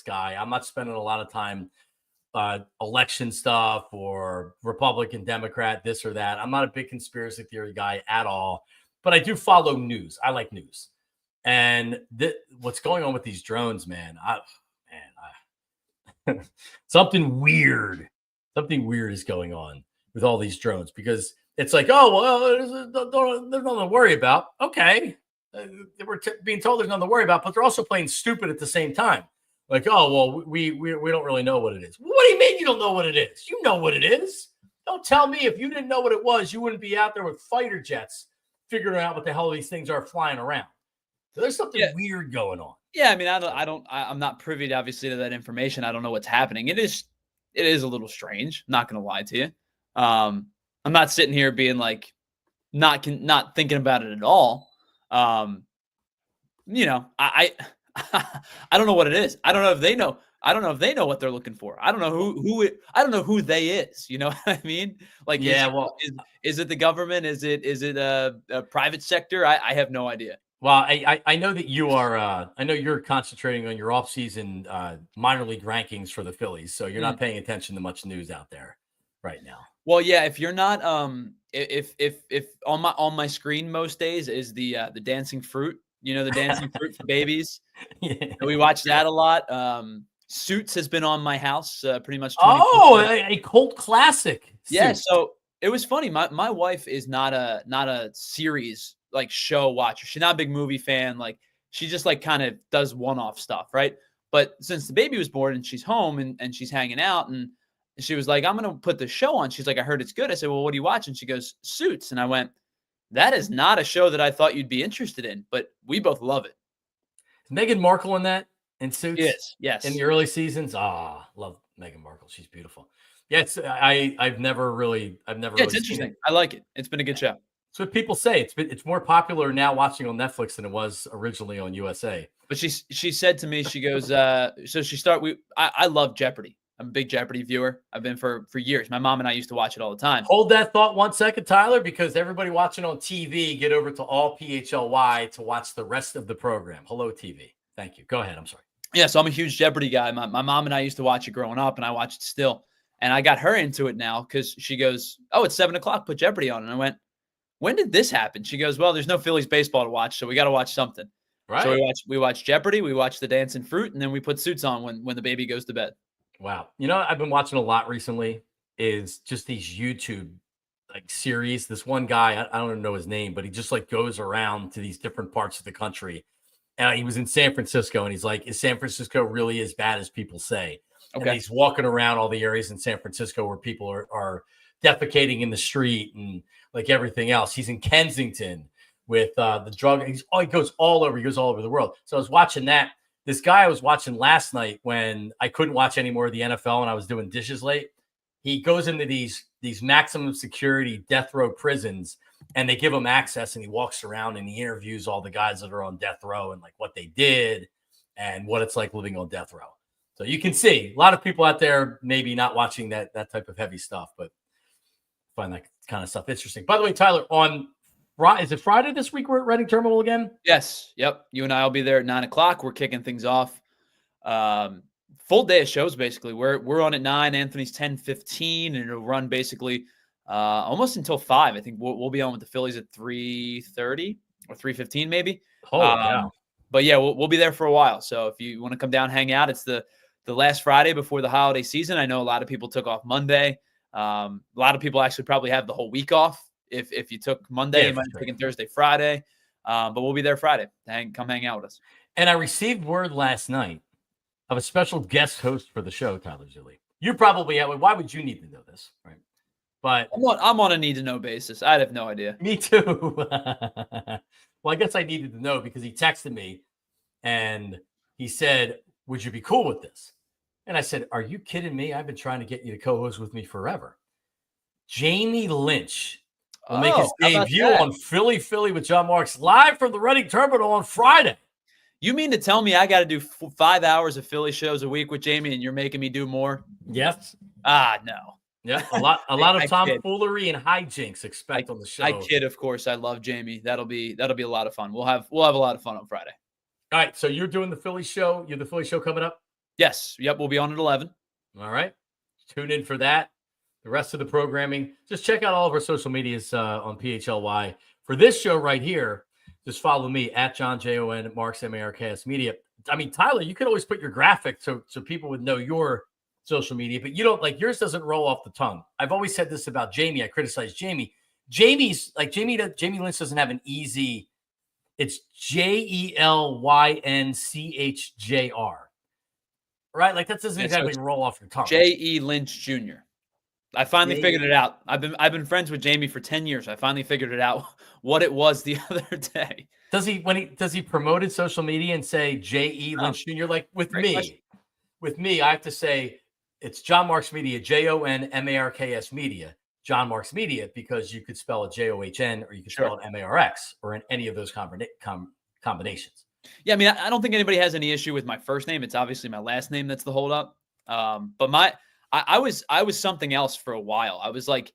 guy. I'm not spending a lot of time election stuff or Republican, Democrat, this or that. I'm not a big conspiracy theory guy at all, but I do follow news. I like news, and what's going on with these drones, man. Something weird is going on with all these drones because it's like, oh well, there's nothing to worry about. Okay, we're being told there's nothing to worry about, but they're also playing stupid at the same time. Like, oh well, we don't really know what it is. What do you mean you don't know what it is? You know what it is. Don't tell me if you didn't know what it was, you wouldn't be out there with fighter jets figuring out what the hell these things are flying around. So there's something weird going on. Yeah, I mean, I'm not privy, obviously, to that information. I don't know what's happening. It is a little strange. Not going to lie to you. I'm not sitting here being like, not thinking about it at all. I don't know what it is. I don't know if they know. I don't know if they know what they're looking for. I don't know I don't know who they is. You know what I mean? Like, yeah, is it the government? Is it a private sector? I have no idea. Well, I know that you are. I know you're concentrating on your offseason minor league rankings for the Phillies, so you're not paying attention to much news out there right now. Well, yeah. If you're not, if on my screen most days is the dancing fruit. You know, the dancing fruit for babies. Yeah. We watch that a lot. Suits has been on my house pretty much. A cult classic. Yeah. So it was funny. My wife is not a series like show watcher. She's not a big movie fan. Like she just like kind of does one-off stuff, right? But since the baby was born and she's home and she's hanging out and she was like, I'm gonna put the show on. She's like, I heard it's good. I said, well, what are you watching? She goes, Suits. And I went, that is not a show that I thought you'd be interested in, but we both love it. Is Meghan Markle in that in Suits? Yes. In the early seasons? Love Meghan Markle. She's beautiful. Yeah, I've never really it's interesting. I like it. It's been a good show. That's what people say. It's more popular now watching on Netflix than it was originally on USA. But she said to me, she goes, I love Jeopardy. I'm a big Jeopardy viewer. I've been for years. My mom and I used to watch it all the time. Hold that thought 1 second, Tyler, because everybody watching on TV, get over to all PHLY to watch the rest of the program. Hello, TV. Thank you. Go ahead. I'm sorry. Yeah, so I'm a huge Jeopardy guy. My mom and I used to watch it growing up, and I watch it still. And I got her into it now because she goes, oh, it's 7 o'clock. Put Jeopardy on. And I went, when did this happen? She goes, well, there's no Phillies baseball to watch, so we got to watch something. Right. So we watch Jeopardy, we watch the Dancing Fruit, and then we put Suits on when the baby goes to bed. Wow. You know, I've been watching a lot recently is just these YouTube like series. This one guy, I don't know his name, but he just like goes around to these different parts of the country. And he was in San Francisco and he's like, is San Francisco really as bad as people say? Okay. And he's walking around all the areas in San Francisco where people are defecating in the street and like everything else. He's in Kensington with the drug. He goes all over. He goes all over the world. So I was watching that. This guy I was watching last night when I couldn't watch any more of the NFL and I was doing dishes late. He goes into these maximum security death row prisons and they give him access and he walks around and he interviews all the guys that are on death row and like what they did and what it's like living on death row. So you can see a lot of people out there maybe not watching that type of heavy stuff, but find that kind of stuff interesting. By the way, Tyler, is it Friday this week we're at Reading Terminal again? Yes. Yep. You and I will be there at 9 o'clock. We're kicking things off. Full day of shows, basically. We're on at 9. Anthony's 10:15, and it'll run basically almost until 5. I think we'll be on with the Phillies at 3:30 or 3:15 maybe. Oh, wow. But yeah, we'll be there for a while. So if you want to come down, hang out, it's the last Friday before the holiday season. I know a lot of people took off Monday. A lot of people actually probably have the whole week off. If you took Monday, you might have taken Thursday, Friday. But we'll be there Friday. Come hang out with us. And I received word last night of a special guest host for the show, Tyler Zilli. You probably have. Why would you need to know this, right? But I'm on a need-to-know basis. I'd have no idea. Me too. Well, I guess I needed to know because he texted me and he said, would you be cool with this? And I said, are you kidding me? I've been trying to get you to co-host with me forever. Jamie Lynch will make his debut on Philly with Jon Marks live from the Reading Terminal on Friday. You mean to tell me I got to do 5 hours of Philly shows a week with Jamie and you're making me do more? Yes. No. Yeah, a lot of tomfoolery and hijinks expect on the show. I kid, of course. I love Jamie. That'll be a lot of fun. We'll have a lot of fun on Friday. All right, so you're doing the Philly show. You have the Philly show coming up? Yes. Yep, we'll be on at 11. All right. Tune in for that. The rest of the programming, just check out all of our social medias on PHLY. For this show right here, just follow me at Jon, Jon, Marks, MARKS Media. I mean, Tyler, you could always put your graphic so people would know your social media, but you don't, like, yours doesn't roll off the tongue. I've always said this about Jamie. I criticize Jamie. Jamie Lynch doesn't have an easy, it's JELYNCHJR, right? Like, that doesn't exactly roll off your tongue. J.E. Lynch Jr. I finally figured it out. I've been friends with Jamie for 10 years. I finally figured it out what it was the other day. Does he promoted social media and say J.E. Lynch Jr.? Like with me, I have to say it's Jon Marks Media, JONMARKS Media, Jon Marks Media, because you could spell it JOHN or you could spell it MARX or in any of those combinations. Yeah, I mean, I don't think anybody has any issue with my first name. It's obviously my last name that's the holdup. But I was something else for a while. I was like,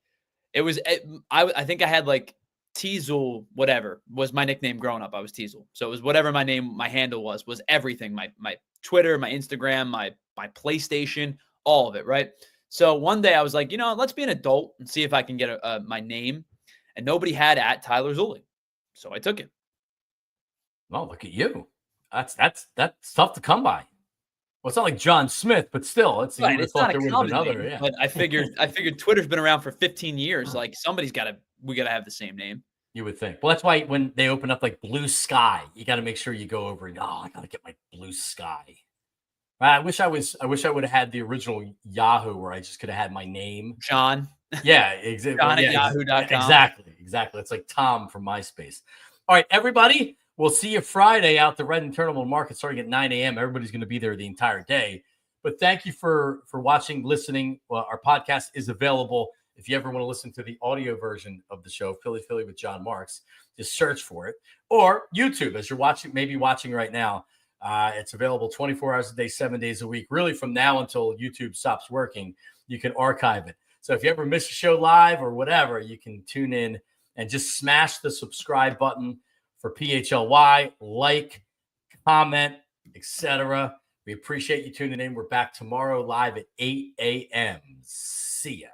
I think I had like Teasel, whatever was my nickname growing up. I was Teasel. So it was whatever my handle was everything. My Twitter, my Instagram, my PlayStation, all of it. Right. So one day I was like, let's be an adult and see if I can get my name. And nobody had at Tyler Zilli. So I took it. Well, look at you. That's tough to come by. Well, it's not like John Smith, but still, it's not a common name. Yeah. But I figured Twitter's been around for 15 years. Like we gotta have the same name. You would think. Well, that's why when they open up like Blue Sky, you got to make sure you go over and I gotta get my Blue Sky. I wish I would have had the original Yahoo where I just could have had my name. John. Yeah, exactly. John at yahoo.com. Exactly. It's like Tom from MySpace. All right, everybody. We'll see you Friday out the Reading Terminal Market starting at 9 a.m. Everybody's going to be there the entire day. But thank you for watching, listening. Well, our podcast is available. If you ever want to listen to the audio version of the show, Philly with Jon Marks, just search for it. Or YouTube, as you're maybe watching right now. It's available 24 hours a day, 7 days a week. Really, from now until YouTube stops working, you can archive it. So if you ever miss a show live or whatever, you can tune in and just smash the subscribe button for PHLY, like, comment, etc. We appreciate you tuning in. We're back tomorrow live at 8 a.m. See ya.